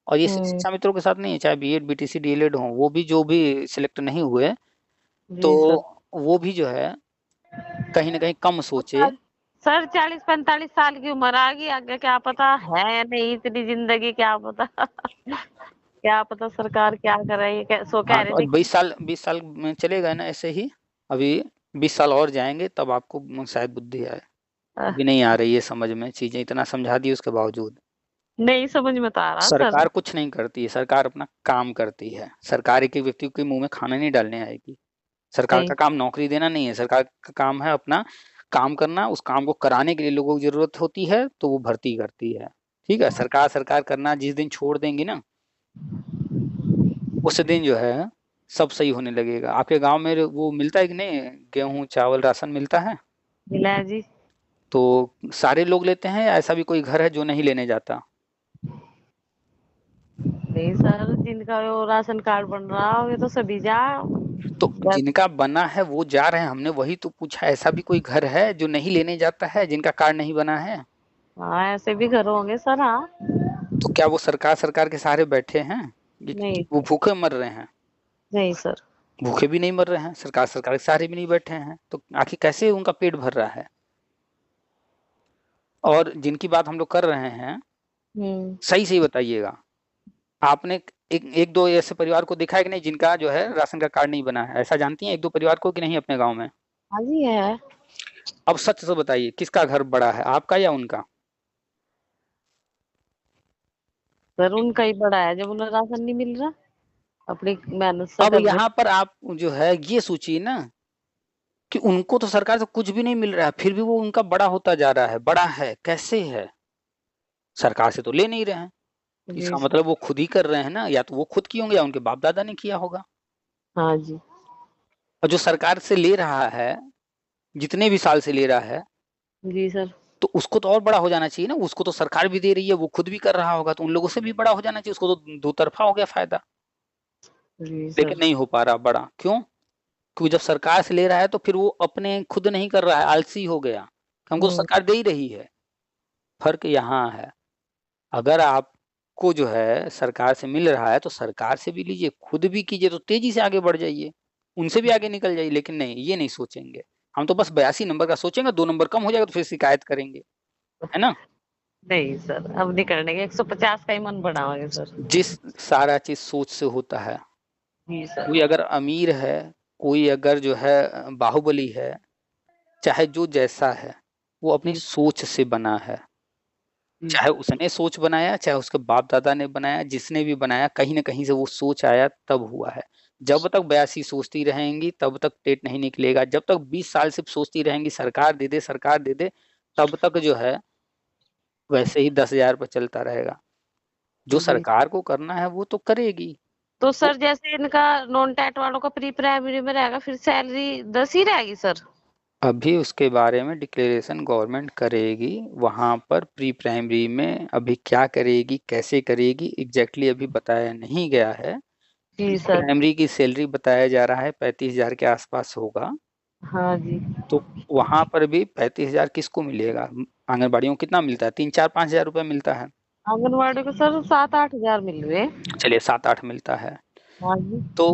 और ये सिर्फ हम्म। शिक्षा मित्रों के साथ नहीं है, चाहे बीएड बीटीसी डीएलएड हो, वो भी जो भी सिलेक्ट नहीं हुए, तो जी सर। वो भी जो है कहीं ना कहीं कम सोचे। सर 40-45 साल की उम्र आ गई, आगे क्या पता है या नहीं, इतनी जिंदगी क्या पता। क्या पता सरकार क्या कर रही है, सो कह हाँ, रहे तो थे। 20 साल में चलेगा ना ऐसे ही। अभी 20 साल और जाएंगे तब आपको शायद बुद्धि आए। अभी नहीं आ रही है समझ में चीजें, इतना समझा दी उसके बावजूद। नहीं समझ में तो आ रहा सर। सरकार कुछ नहीं करती है, सरकार अपना काम करती है। सरकार एक एक व्यक्ति के मुंह में खाना नहीं डालने आएगी। सरकार नहीं। का काम नौकरी देना नहीं है, सरकार का काम है अपना काम करना। उस काम को कराने के लिए लोगों की जरूरत होती है तो वो भर्ती करती है। ठीक है, सरकार सरकार करना जिस दिन छोड़ देंगी ना, उस दिन जो है सब सही होने लगेगा। आपके गांव में वो मिलता है कि नहीं, गेहूं चावल राशन मिलता है? मिला है जी। तो सारे लोग लेते हैं या ऐसा भी कोई घर है जो नहीं लेने जाता? नहीं सर, जिनका वो राशन कार्ड बन रहा हो ये तो सभी जा। तो बस। जिनका बना है वो जा रहे हैं, हमने वही तो पूछा। ऐसा भी कोई घर है जो नहीं लेने जाता है, जिनका कार्ड नहीं बना है? हाँ ऐसे भी घर होंगे सर, हाँ। तो क्या वो सरकार सरकार के सहारे बैठे हैं कि नहीं वो सर। भूखे मर रहे हैं? नहीं सर। भूखे भी नहीं मर रहे हैं, सरकार सरकार के सहारे भी नहीं बैठे हैं, तो आखिर कैसे उनका पेट भर रहा है? और जिनकी बात हम लोग कर रहे हैं, हम्म। सही सही बताइएगा, आपने एक एक दो ऐसे परिवार को देखा है कि नहीं जिनका जो है राशन का कार्ड नहीं बना है? ऐसा जानती हैं एक दो परिवार को कि नहीं अपने गांव में? हाँ जी है। अब सच से बताइए, किसका घर बड़ा है, आपका या उनका? सर उनका ही बड़ा है जब उन्हें राशन नहीं मिल रहा, अपनी मेहनत से अब कर रहे। यहाँ पर आप जो है ये सोचिए ना कि उनको तो सरकार से कुछ भी नहीं मिल रहा है, फिर भी वो उनका बड़ा होता जा रहा है। बड़ा है कैसे है? सरकार से तो ले नहीं रहे हैं। जी इसका सर। मतलब वो खुद ही कर रहे हैं ना, या तो वो खुद किए होंगे या उनके बाप दादा ने किया होगा। हाँ जी। और जो सरकार से ले रहा है, जितने भी साल से ले रहा है, जी सर। तो उसको तो और बड़ा हो जाना चाहिए ना। उसको तो सरकार भी दे रही है, वो खुद भी कर रहा होगा, तो उन लोगों से भी बड़ा हो जाना चाहिए। उसको तो दो तरफा हो गया फायदा। जी लेकिन सर। नहीं हो पा रहा बड़ा, क्यों? क्योंकि जब सरकार से ले रहा है तो फिर वो अपने खुद नहीं कर रहा है, आलसी हो गया। हमको तो हम्म। सरकार दे ही रही है। फर्क यहाँ है। अगर आपको जो है सरकार से मिल रहा है तो सरकार से भी लीजिए, खुद भी कीजिए, तो तेजी से आगे बढ़ जाइए, उनसे भी आगे निकल जाइए। लेकिन नहीं, ये नहीं सोचेंगे। हम तो बस 82 नंबर का सोचेंगे, 2 नंबर कम हो जाएगा तो फिर शिकायत करेंगे, है ना? नहीं सर, अब नहीं करने के, 150 का ही मन बढ़ावांगे सर। जिस सारा चीज सोच से होता है। जी सर। कोई अगर अमीर है, कोई अगर जो है बाहुबली है, चाहे जो जैसा है, वो अपनी जी। सोच से बना है। जी चाहे सर। उसने सोच बनाया, चाहे उसके बाप दादा ने बनाया, जिसने भी बनाया, कहीं ना कहीं से वो सोच आया तब हुआ है। जब तक 82 सोचती रहेंगी तब तक टेट नहीं निकलेगा। जब तक 20 साल से सोचती रहेंगी सरकार दे दे सरकार दे दे, तब तक जो है वैसे ही 10,000 पर चलता रहेगा। जो जी। सरकार को करना है वो तो करेगी। तो वो सर जैसे इनका नॉन टैट वालों का प्री प्राइमरी में रहेगा, फिर सैलरी 10 ही रहेगी सर? अभी उसके बारे में डिक्लेरेशन गवर्नमेंट करेगी। वहां पर प्री प्राइमरी में अभी क्या करेगी, कैसे करेगी, एग्जैक्टली अभी बताया नहीं गया है। जी प्री सर। प्राइमरी की सैलरी बताया जा रहा है 35,000 के आसपास होगा। हाँ जी। तो वहां पर भी 35,000 किसको मिलेगा? आंगनबाड़ियों को कितना मिलता है? 3 4 5 हजार रुपये मिलता है। आंगनवाड़ी को सर 7-8 हजार मिल रहे हैं। चलिए 7 8 मिलता है। हाँ जी। तो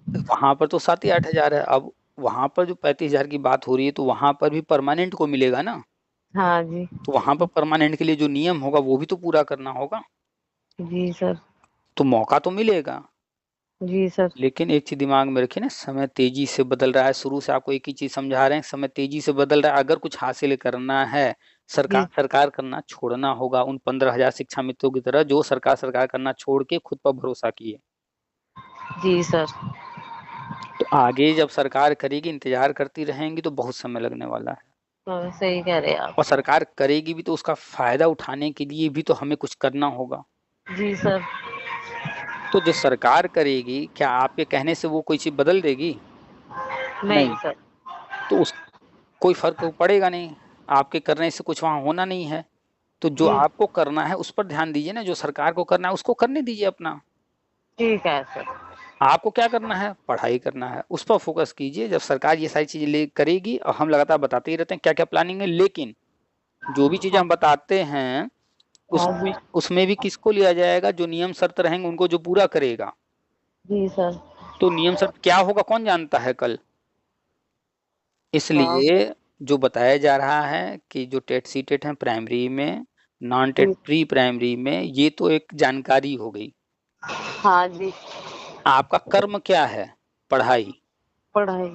वहां पर तो 7 ही 8 हजार है। अब वहां पर जो 35,000 की बात हो रही है, तो वहां पर भी परमानेंट को मिलेगा ना। हाँ जी। तो वहां पर परमानेंट के लिए जो नियम होगा वो भी तो पूरा करना होगा। जी सर। तो मौका तो मिलेगा। जी सर। लेकिन एक चीज दिमाग में रखिए ना, समय तेजी से बदल रहा है। शुरू से आपको एक ही चीज समझा रहे हैं, समय तेजी से बदल रहा है। अगर कुछ हासिल करना है, सरकार जी। सरकार करना छोड़ना होगा। उन 15,000 शिक्षा मित्रों की तरह जो सरकार सरकार करना छोड़ के खुद पर भरोसा किए। जी सर। तो आगे जब सरकार करेगी, इंतजार करती रहेंगी, तो बहुत समय लगने वाला है। हाँ, सही कह रहे हैं आप। और सरकार करेगी भी तो उसका फायदा उठाने के लिए भी तो हमें कुछ करना होगा। जी सर। तो जो सरकार करेगी, क्या आपके कहने से वो कोई चीज बदल देगी? नहीं नहीं। सर। तो उस कोई फर्क पड़ेगा नहीं। आपके करने से कुछ वहां होना नहीं है। तो जो जी। आपको करना है उस पर ध्यान दीजिए ना, जो सरकार को करना है उसको करने दीजिए अपना। ठीक है सर। आपको क्या करना है? पढ़ाई करना है, उस पर फोकस कीजिए। जब सरकार ये सारी चीजें ले करेगी, और हम लगातार बताते ही रहते हैं क्या क्या प्लानिंग है, लेकिन जो भी चीजें हाँ। हम बताते हैं हाँ उसमें जी। उसमें भी किसको लिया जाएगा? जो नियम शर्त रहेंगे उनको, जो पूरा करेगा। जी सर। तो नियम शर्त क्या होगा कौन जानता है कल? हाँ। इसलिए जो बताया जा रहा है कि जो टेट सी टेट है प्राइमरी में, नॉन टेट जी। प्री प्राइमरी में, ये तो एक जानकारी हो गई। हाँ जी। आपका कर्म क्या है? पढ़ाई। पढ़ाई।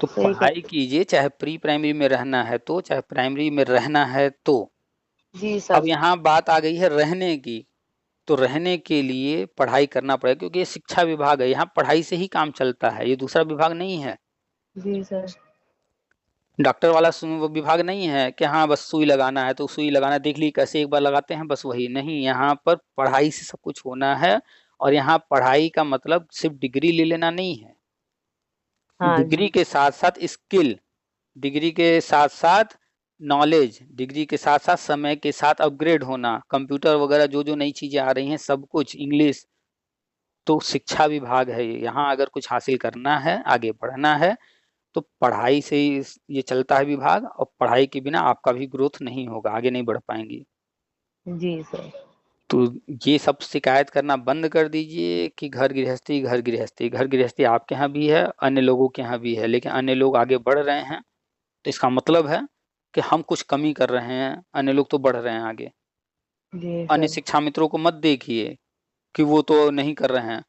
तो सही कह पढ़ाई कीजिए, चाहे प्री प्राइमरी में रहना है तो, चाहे प्राइमरी में रहना है तो। जी अब सर। यहाँ बात आ गई है रहने की। तो रहने के लिए पढ़ाई करना पड़ेगा, क्योंकि ये शिक्षा विभाग है, यहाँ पढ़ाई से ही काम चलता है, ये दूसरा विभाग नहीं है। जी सर। डॉक्टर वाला वो विभाग नहीं है कि हाँ बस सुई लगाना है तो सुई लगाना, देख ली कैसे एक बार लगाते हैं बस, वही नहीं, यहाँ पर पढ़ाई से सब कुछ होना है। और यहाँ पढ़ाई का मतलब सिर्फ डिग्री ले लेना नहीं है, हाँ डिग्री जी। के साथ साथ स्किल, डिग्री के साथ साथ नॉलेज, डिग्री के साथ साथ समय के साथ अपग्रेड होना, कंप्यूटर वगैरह जो जो नई चीजें आ रही हैं सब कुछ, इंग्लिश। तो शिक्षा विभाग है ये, यहाँ अगर कुछ हासिल करना है, आगे बढ़ना है, तो पढ़ाई से ही ये चलता है विभाग, और पढ़ाई के बिना आपका भी ग्रोथ नहीं होगा, आगे नहीं बढ़ पाएंगे। जी सर। तो ये सब शिकायत करना बंद कर दीजिए कि घर गृहस्थी घर गृहस्थी घर गृहस्थी, आपके यहाँ भी है, अन्य लोगों के यहाँ भी है, लेकिन अन्य लोग आगे बढ़ रहे हैं तो इसका मतलब है कि हम कुछ कमी कर रहे हैं, अन्य लोग तो बढ़ रहे हैं आगे। जी अन्य सर। शिक्षा मित्रों को मत देखिए कि वो तो नहीं कर रहे हैं।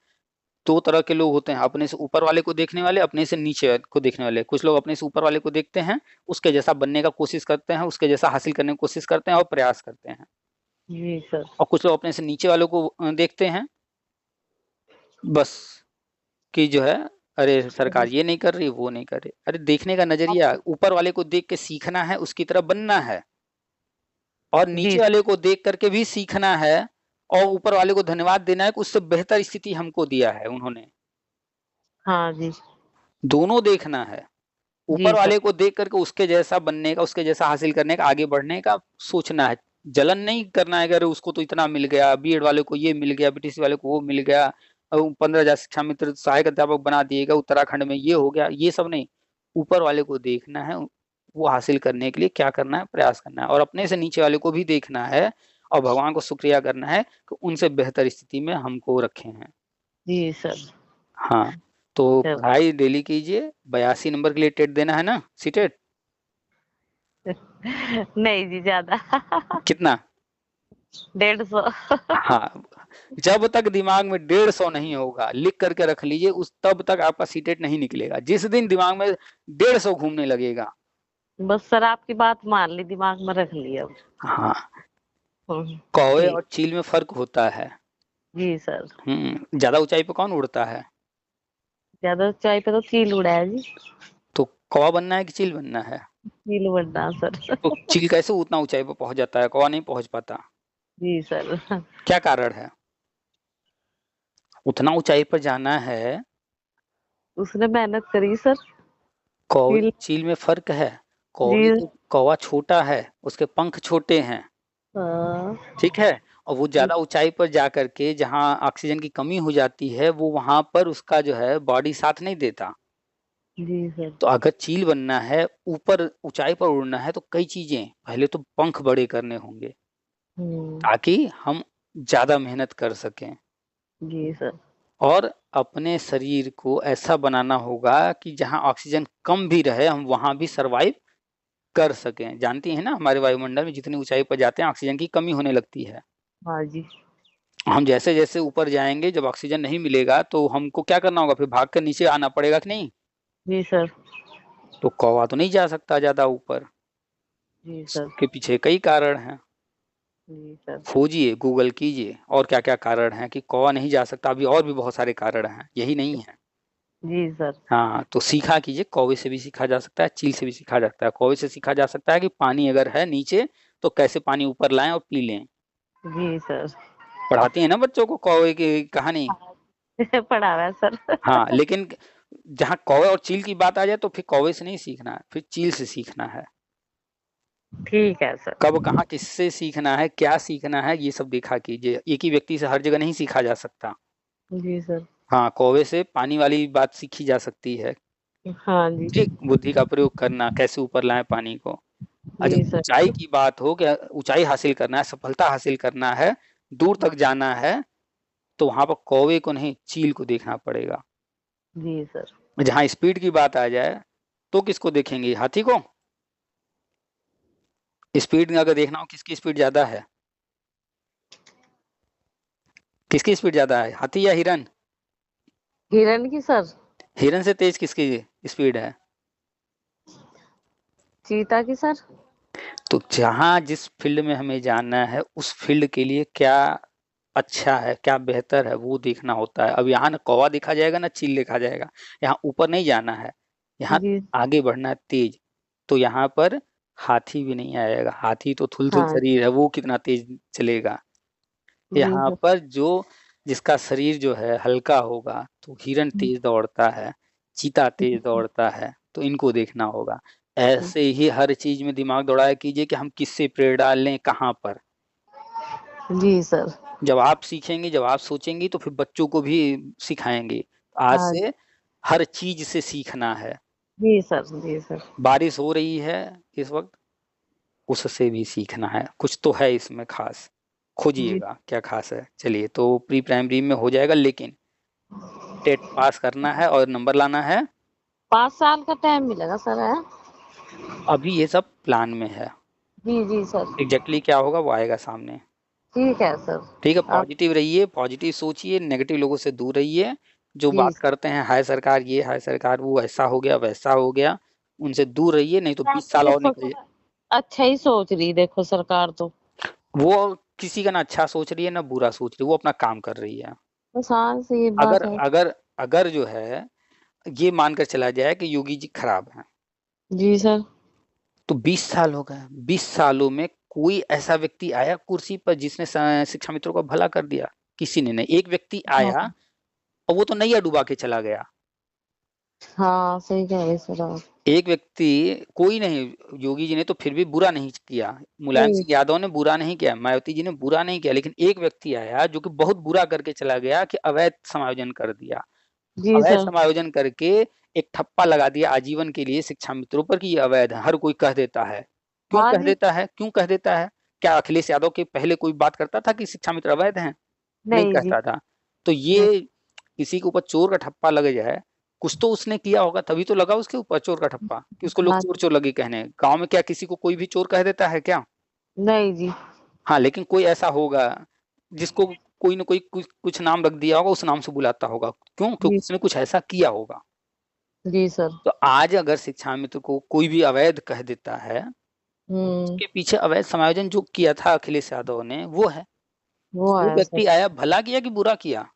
दो तरह के लोग होते हैं, अपने से ऊपर वाले को देखने वाले, अपने से नीचे को देखने वाले। कुछ लोग अपने से ऊपर वाले को देखते हैं, उसके जैसा बनने का कोशिश करते हैं, उसके जैसा हासिल करने की कोशिश करते हैं और प्रयास करते हैं। जी सर। और कुछ लोग अपने से नीचे वालों को देखते हैं बस, कि जो है अरे सरकार ये नहीं कर रही, वो नहीं कर रही। अरे देखने का नजरिया, ऊपर वाले को देख के सीखना है, उसकी तरफ बनना है, और जी नीचे वाले को देख करके भी सीखना है, और ऊपर वाले को धन्यवाद देना है कि उससे बेहतर स्थिति हमको दिया है उन्होंने। हाँ जी। दोनों देखना है, ऊपर जी सर। वाले को देख करके उसके जैसा बनने का, उसके जैसा हासिल करने का, आगे बढ़ने का सोचना है। जलन नहीं करना है कि अरे उसको तो इतना मिल गया, बीएड वाले को ये मिल गया, बीटीसी वाले को वो मिल गया, 15,000 शिक्षा मित्र सहायक अध्यापक बना दिएगा उत्तराखंड में, ये हो गया, ये सब नहीं। ऊपर वाले को देखना है, वो हासिल करने के लिए क्या करना है, प्रयास करना है, और अपने से नीचे वाले को भी देखना है, और भगवान को शुक्रिया करना है कि उनसे बेहतर स्थिति में हमको रखे हैं। जी सर। हाँ, तो चल। पढ़ाई डेली कीजिए। 82 नंबर के लिए टेट देना है ना, सीटेट? नहीं जी, ज्यादा। कितना? 150। हाँ, जब तक दिमाग में 150 नहीं होगा, लिख करके रख लीजिए, उस तब तक आपका सीटेट नहीं निकलेगा। जिस दिन दिमाग में 150 घूमने लगेगा, बस सर आपकी बात मान ली, दिमाग में रख लिया अब। हाँ, कौवे ठीक। और चील में फर्क होता है। जी सर। ज्यादा ऊंचाई पे कौन उड़ता है? ज्यादा ऊंचाई पे तो चील उड़ा है जी। तो कौवा बनना है कि चील बनना है? चील बनना सर। तो चील कैसे उतना ऊंचाई पे पहुंच जाता है, कौवा नहीं पहुंच पाता? जी सर। क्या कारण है? उतना ऊंचाई पर जाना है। उसने मेहनत करी सर। कौवे चील। चील में फर्क है। कौवे जी। के कौवा छोटा है, उसके पंख छोटे हैं, हाँ। ठीक है, और वो जी। ज्यादा ऊंचाई पर जा करके जहाँ ऑक्सीजन की कमी हो जाती है, वो वहां पर उसका जो है बॉडी साथ नहीं देता। जी सर। तो अगर चील बनना है, ऊपर ऊंचाई पर उड़ना है, तो कई चीजें, पहले तो पंख बड़े करने होंगे हम्म। ताकि हम ज्यादा मेहनत कर सकें, जी सर। और अपने शरीर को ऐसा बनाना होगा कि जहाँ ऑक्सीजन कम भी रहे, हम वहां भी सरवाइव कर सकें। जानती हैं ना, हमारे वायुमंडल में जितनी ऊंचाई पर जाते हैं ऑक्सीजन की कमी होने लगती है। हाँ जी। हम जैसे जैसे ऊपर जाएंगे, जब ऑक्सीजन नहीं मिलेगा तो हमको क्या करना होगा, फिर भाग कर नीचे आना पड़ेगा कि नहीं? जी सर। तो कौवा तो नहीं जा सकता ज्यादा ऊपर, जी सर। उसके पीछे कई कारण हैं। जी सर। खोजिए, गूगल कीजिए और क्या क्या कारण हैं कि कौवा नहीं जा सकता। अभी और भी बहुत सारे कारण हैं, यही नहीं है। जी सर। हाँ, तो सीखा कीजिए, कौवे से भी सीखा जा सकता है, चील से भी सीखा जा सकता है। कौवे से सीखा जा सकता है कि पानी अगर है नीचे तो कैसे पानी ऊपर लाएं और पी लें। जी सर। पढ़ाती है ना बच्चों को कौवे की कहानी। पढ़ा हुआ है सर। हाँ, लेकिन जहाँ कौवे और चील की बात आ जाए तो फिर कौवे से नहीं सीखना है, फिर चील से सीखना है। ठीक है सर। कब कहाँ किससे सीखना है, क्या सीखना है, ये सब देखा कीजिए। एक ही व्यक्ति से हर जगह नहीं सीखा जा सकता। जी सर। हाँ, कौवे से पानी वाली बात सीखी जा सकती है, हाँ जी। ठीक, बुद्धि का प्रयोग करना, कैसे ऊपर लाए पानी को। अच्छा, जी सर। ऊंचाई की बात हो कि ऊंचाई हासिल करना है, सफलता हासिल करना है, दूर तक जाना है, तो वहां पर कौवे को नहीं, चील को देखना पड़ेगा। जी सर। जहाँ स्पीड की बात आ जाए तो किसको देखेंगे, हाथी को? स्पीड अगर देखना हो, किसकी स्पीड ज्यादा है, किसकी स्पीड ज्यादा है, हाथी या हिरन? हिरन की सर। हिरन से तेज किसकी स्पीड है? चीता की सर। तो जहाँ जिस फील्ड में हमें जाना है उस फील्ड के लिए क्या अच्छा है, क्या बेहतर है, वो देखना होता है। अब यहाँ ना कौवा देखा जाएगा ना चील देखा जाएगा। यहाँ ऊपर नहीं जाना है, यहाँ जी। आगे बढ़ना है तेज। तो यहाँ पर हाथी भी नहीं आएगा, हाथी तो थुलथुल हाँ। शरीर है, वो कितना तेज चलेगा। जी यहाँ सर। पर जो जिसका शरीर जो है हल्का होगा, तो हिरण तेज दौड़ता है, चीता तेज दौड़ता है, तो इनको देखना होगा। ऐसे ही हर चीज में दिमाग दौड़ाया कीजिए कि हम किससे प्रेरणा लें, कहाँ पर। जी सर। जब आप सीखेंगे, जब आप सोचेंगी, तो फिर बच्चों को भी सिखाएंगे। आज हाँ। से हर चीज से सीखना है। जी सर। जी सर। बारिश हो रही है इस वक्त, उससे भी सीखना है, कुछ तो है इसमें खास। जी। खोजिएगा क्या खास है। चलिए, तो प्री प्राइमरी में हो जाएगा, लेकिन टेट पास करना है और नंबर लाना है। 5 साल का टाइम मिलेगा सर, है? अभी ये सब प्लान में है, जी जी सर। एग्जैक्टली क्या होगा वो आएगा सामने। ठीक है सर। ठीक है, आप। पॉजिटिव रहिए, पॉजिटिव सोचिए, नेगेटिव लोगों से दूर रहिए। जो जी। बात करते हैं हाय सरकार ये, हाय सरकार वो, ऐसा हो गया वैसा हो गया, उनसे दूर रहिए, नहीं तो मैं 20 साल तो और निकल देखो अच्छा ही सोच रही, देखो सरकार तो। वो किसी का ना अच्छा सोच रही है ना बुरा सोच रही है, वो अपना काम कर रही है। बस हाँ, सही अगर बात है। अगर अगर जो है ये मानकर चला जाए कि योगी जी खराब हैं, जी सर। तो 20 साल हो गए, 20 सालों में कोई ऐसा व्यक्ति आया कुर्सी पर जिसने शिक्षा मित्रों का भला कर दिया? किसी ने नहीं। एक व्यक्ति आया हाँ। और वो तो नैया डुबा के चला गया। हाँ, सही कह रहे सर आप। एक व्यक्ति, कोई नहीं। योगी जी ने तो फिर भी बुरा नहीं किया, मुलायम नहीं। सिंह यादव ने बुरा नहीं किया, मायावती जी ने बुरा नहीं किया, लेकिन एक व्यक्ति आया जो कि बहुत बुरा करके चला गया कि अवैध समायोजन कर दिया। जी अवैध सर। समायोजन करके एक ठप्पा लगा दिया आजीवन के लिए शिक्षा मित्रों पर कि ये अवैध है। हर कोई कह देता है। क्यों हाँ कह जी। देता है, क्यों कह देता है? क्या अखिलेश यादव के पहले कोई बात करता था कि शिक्षा मित्र अवैध हैं? नहीं नहीं जी। कहता था। तो नहीं। ये किसी के ऊपर चोर का ठप्पा लग जाए, कुछ तो उसने किया होगा तभी तो लगा उसके ऊपर चोर का ठप्पा, कि उसको लोग हाँ। चोर चोर लगे कहने। गांव में क्या किसी को कोई भी चोर कह देता है क्या? नहीं जी। हाँ, लेकिन कोई ऐसा होगा जिसको कोई ना कोई कुछ नाम रख दिया होगा, उस नाम से बुलाता होगा। क्यों? क्योंकि जी। उसने कुछ ऐसा किया होगा। जी सर। तो आज अगर शिक्षा मित्र को कोई भी अवैध कह देता है, हम्म। उसके पीछे अवैध समायोजन जो किया था अखिलेश यादव ने, वो है। वो वो आया सर। व्यक्ति आया, भला किया कि बुरा किया?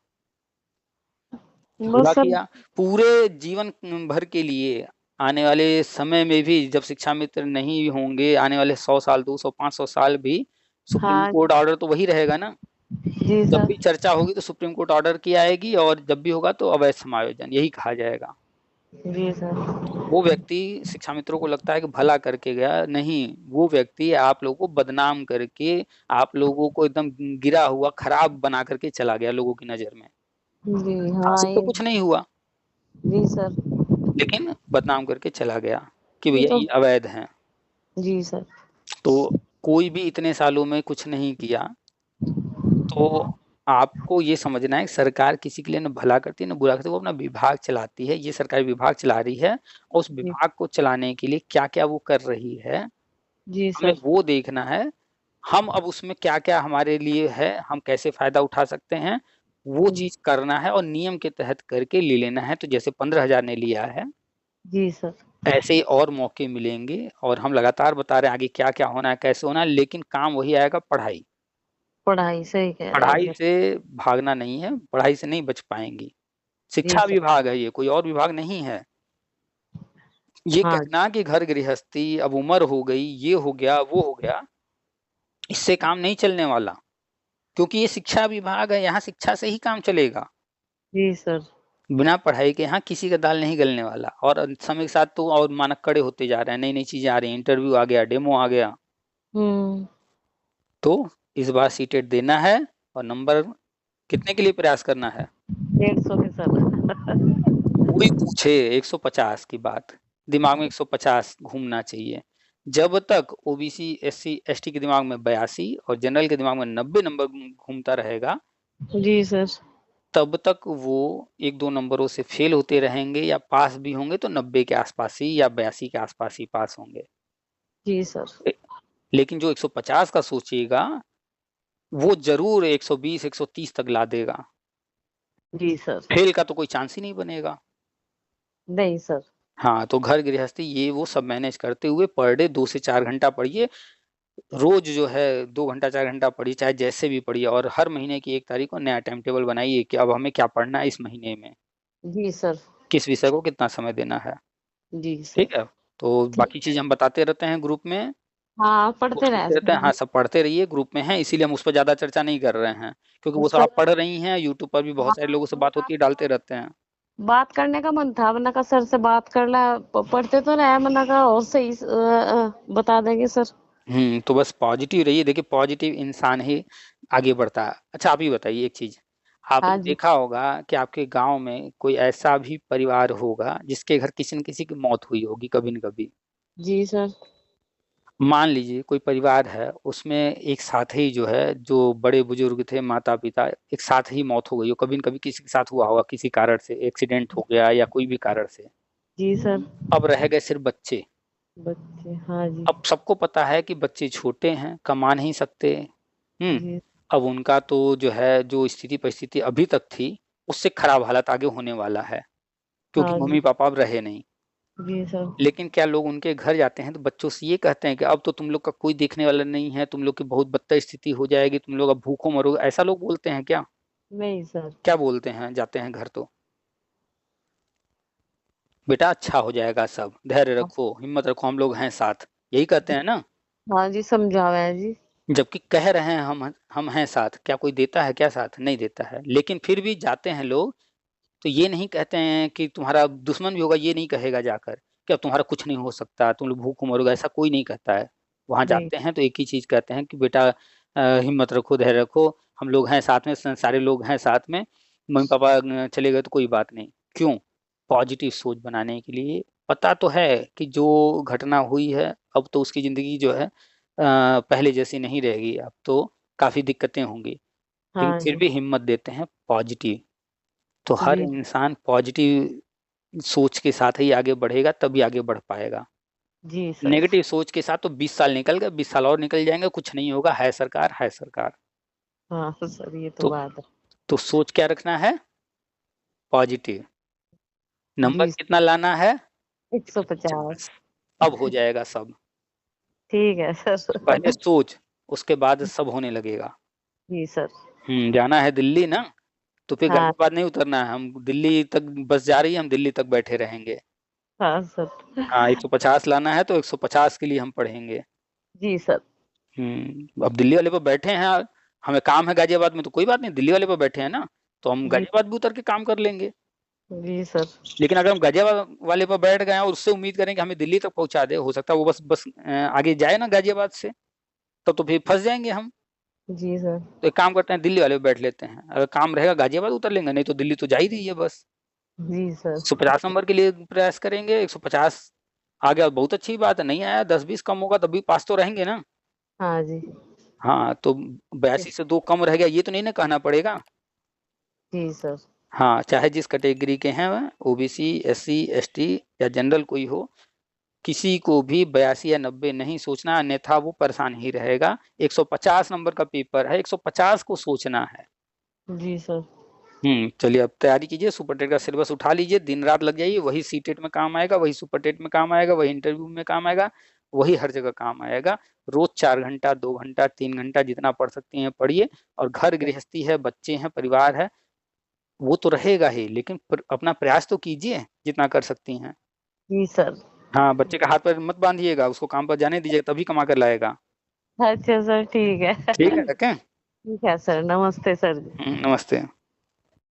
बस बुरा सर। किया। पूरे जीवन भर के लिए, आने वाले समय में भी जब शिक्षा मित्र नहीं होंगे, आने वाले 100 साल, 200, 500 साल भी सुप्रीम हाँ। कोर्ट ऑर्डर तो वही रहेगा ना। जी जब सर। भी चर्चा होगी तो सुप्रीम कोर्ट ऑर्डर की आएगी, और जब भी होगा तो अवैध समायोजन यही कहा जाएगा। जी सर। वो व्यक्ति शिक्षा मित्रों को लगता है कि भला करके गया, नहीं, वो व्यक्ति आप लोगों को बदनाम करके, आप लोगों को एकदम गिरा हुआ खराब बना करके चला गया लोगों की नजर में। जी हाँ, हासिल तो ये। कुछ नहीं हुआ, जी सर। लेकिन बदनाम करके चला गया कि ये भैया तो। ये अवैध है। जी सर। तो कोई भी इतने सालों में कुछ नहीं किया, तो आपको ये समझना है कि सरकार किसी के लिए न भला करती है न बुरा करती है, वो अपना विभाग चलाती है। ये सरकारी विभाग चला रही है, और उस जी। विभाग को चलाने के लिए क्या क्या वो कर रही है, जी हमें सर। वो देखना है। हम अब उसमें क्या क्या हमारे लिए है, हम कैसे फायदा उठा सकते हैं, वो जी। चीज करना है, और नियम के तहत करके ले लेना है। तो जैसे 15,000 ने लिया है, जी सर। ऐसे ही और मौके मिलेंगे, और हम लगातार बता रहे हैं आगे क्या क्या होना है, कैसे होना है, लेकिन काम वही आएगा, पढ़ाई। पढ़ाई, सही कह रहे पढ़ाई हैं। से भागना नहीं है, पढ़ाई से नहीं बच पाएंगी। जी शिक्षा सर। विभाग है ये, कोई और विभाग नहीं है। ये हाँ जी। कहना कि घर गृहस्थी, अब उम्र हो गई, ये हो गया वो हो गया, इससे काम नहीं चलने वाला। क्योंकि ये शिक्षा विभाग है, यहाँ शिक्षा से ही काम चलेगा। जी सर। बिना पढ़ाई के यहाँ किसी का दाल नहीं गलने वाला। और समय के साथ तो और मानक कड़े होते जा रहे हैं, नई नई चीजें आ रही हैं, इंटरव्यू आ गया, डेमो आ गया। हम्म। तो इस बार सीटेट देना है, और नंबर कितने के लिए प्रयास करना है? 150 के सर। कोई पूछे 150 की बात, दिमाग में 150 घूमना चाहिए। जब तक ओबीसी एससी एसटी के दिमाग में 82 और जनरल के दिमाग में 90 नंबर घूमता रहेगा, जी सर। तब तक वो 1-2 नंबरों से फेल होते रहेंगे, या पास भी होंगे तो 90 के आसपास ही या 82 के आसपास ही पास होंगे। जी सर। लेकिन जो 150 का सोचेगा, वो जरूर 120 130 तक ला देगा। जी सर। फेल का तो कोई चांस ही नहीं बनेगा। नहीं सर। हाँ, तो घर गृहस्थी ये वो सब मैनेज करते हुए पर डे 2 से 4 घंटा पढ़िए। रोज जो है 2 घंटा 4 घंटा पढ़िए, चाहे जैसे भी पढ़िए, और हर महीने की 1 तारीख को नया टाइम टेबल बनाइए कि अब हमें क्या पढ़ना है इस महीने में, जी सर। किस विषय को कितना समय देना है। जी सर। ठीक है। तो ठीक। बाकी चीज हम बताते रहते हैं ग्रुप में, हाँ, वो पढ़ते रहे सुनते रहते हैं। सर। हाँ, सब पढ़ते रहिए, ग्रुप में हैं इसीलिए हम उस पर ज्यादा चर्चा नहीं कर रहे हैं, क्योंकि वो सब सर। आप पढ़ रही हैं, यूट्यूब पर भी बहुत हाँ, सारे लोगों से बात बस होती है, डालते आपको रहते हैं। बात करने का मन था, वरना का सर से बात कर ला। पढ़ते तो रहे, वरना का और सही बता देंगे सर। तो बस पॉजिटिव रहिए, देखिए पॉजिटिव इंसान ही आगे बढ़ता है। अच्छा आप ही बताइए एक चीज, हाँ आपने जी। देखा होगा कि आपके गांव में कोई ऐसा भी परिवार होगा जिसके घर किसी न किसी की मौत हुई होगी कभी न कभी। जी सर। मान लीजिए कोई परिवार है, उसमें एक साथ ही जो है, जो बड़े बुजुर्ग थे, माता पिता, एक साथ ही मौत हो गई हो, कभी न कभी किसी के साथ हुआ होगा, किसी कारण से एक्सीडेंट हो गया या कोई भी कारण से। जी सर। अब रह गए सिर्फ बच्चे। बच्चे, हाँ जी। अब सबको पता है कि बच्चे छोटे हैं, कमा नहीं सकते। हम्म जी। अब उनका तो जो है, जो स्थिति परिस्थिति अभी तक थी, उससे खराब हालत आगे होने वाला है, क्योंकि हाँ जी। मम्मी पापा अब रहे नहीं। जी सर। लेकिन क्या लोग उनके घर जाते हैं तो बच्चों से ये कहते हैं कि अब तो तुम लोग का कोई देखने वाला नहीं है, तुम लोग की बहुत बदतर स्थिति हो जाएगी, तुम लोग अब भूखों मरोगे, ऐसा लोग बोलते हैं क्या? नहीं सर। क्या बोलते हैं, जाते हैं घर तो बेटा अच्छा हो जाएगा, सब धैर्य रखो, हिम्मत रखो, हम लोग हैं साथ, यही कहते जी। हैं ना। हाँ जी, समझावे हैं जी। जबकि कह रहे हैं हम हैं साथ, क्या कोई देता है क्या साथ? नहीं देता है। लेकिन फिर भी जाते हैं लोग, तो ये नहीं कहते हैं कि तुम्हारा दुश्मन भी होगा, ये नहीं कहेगा जाकर कि अब तुम्हारा कुछ नहीं हो सकता, तुम लोग भूख मरोगे, ऐसा कोई नहीं कहता है। वहां नहीं। जाते हैं तो एक ही चीज कहते हैं कि बेटा हिम्मत रखो, धैर्य रखो, हम लोग हैं साथ में, सारे लोग हैं साथ में, मम्मी पापा चले गए तो कोई बात नहीं। क्यों? पॉजिटिव सोच बनाने के लिए। पता तो है कि जो घटना हुई है, अब तो उसकी जिंदगी जो है पहले जैसी नहीं रहेगी, अब तो काफी दिक्कतें होंगी, लेकिन हाँ फिर जी। भी हिम्मत देते हैं पॉजिटिव। तो हर जी। इंसान पॉजिटिव सोच के साथ ही आगे बढ़ेगा, तभी आगे बढ़ पाएगा। जी सर। नेगेटिव सोच के साथ तो 20 साल निकल गए, 20 साल और निकल जाएंगे, कुछ नहीं होगा, है सरकार है सरकार। हाँ सर, ये तो तो बात है। तो सोच क्या रखना है? पॉजिटिव। नंबर जी। कितना लाना है? 150। 150। अब हो जाएगा सब। ठीक है सर। पहले सोच, उसके बाद सब होने लगेगा। जी सर। जाना है दिल्ली ना, तो फिर हाँ। गाजियाबाद नहीं उतरना है, हम दिल्ली तक बस जा रही है, हम दिल्ली तक बैठे रहेंगे। हाँ सर। हाँ, 150 लाना है तो 150 के लिए हम पढ़ेंगे। जी सर। अब दिल्ली वाले पर बैठे हैं, हमें काम है गाजियाबाद में, तो कोई बात नहीं, दिल्ली वाले पर बैठे हैं ना, तो हम जी। गाजियाबाद भी उतर के काम कर लेंगे। जी सर। लेकिन अगर हम गाजियाबाद वाले पर बैठ गए और उससे उम्मीद करें कि हमें दिल्ली तक पहुंचा दे, हो सकता है वो बस बस आगे जाए ना गाजियाबाद से, तब तो फिर फंस जाएंगे हम। जी सर। तो एक काम करते हैं, दिल्ली वाले पे बैठ लेते हैं, अगर काम रहेगा गाजियाबाद उतर लेंगे, नहीं तो दिल्ली तो जा ही रही है बस। जी सर। 150 नंबर के लिए प्रयास करेंगे, 150 आ गया बहुत अच्छी बात है, नहीं आया 10-20 कम होगा तब भी पास तो रहेंगे ना। हाँ जी। हाँ, तो 82 से 2 कम रह गया, ये तो नहीं ना कहना पड़ेगा। जी सर। हाँ, चाहे जिस कैटेगरी के हैं, ओबीसी, एससी, एसटी या जनरल कोई हो, किसी को भी 82 या 90 नहीं सोचना, अन्यथा वो परेशान ही रहेगा। 150 नंबर का पेपर है, 150 को सोचना है। जी सर। चलिए अब तैयारी कीजिए, सुपर टेट का सिलेबस उठा लीजिए, दिन रात लग जाइए, वही सी टेट में काम आएगा, वही सुपर टेट में काम आएगा, वही इंटरव्यू में काम आएगा, वही हर जगह काम आएगा। रोज 4 घंटा, 2 घंटा, 3 घंटा जितना पढ़ सकती हैं पढ़िए। और घर गृहस्थी है, बच्चे हैं, परिवार है, वो तो रहेगा ही, लेकिन अपना प्रयास तो कीजिए जितना कर सकती हैं। जी सर। हाँ, बच्चे का हाथ पैर मत बांधिएगा, उसको काम पर जाने दीजिएगा, तभी कमा कर लाएगा। अच्छा सर, ठीक है। ठीक है, रखें। ठीक है सर, नमस्ते सर जी। नमस्ते।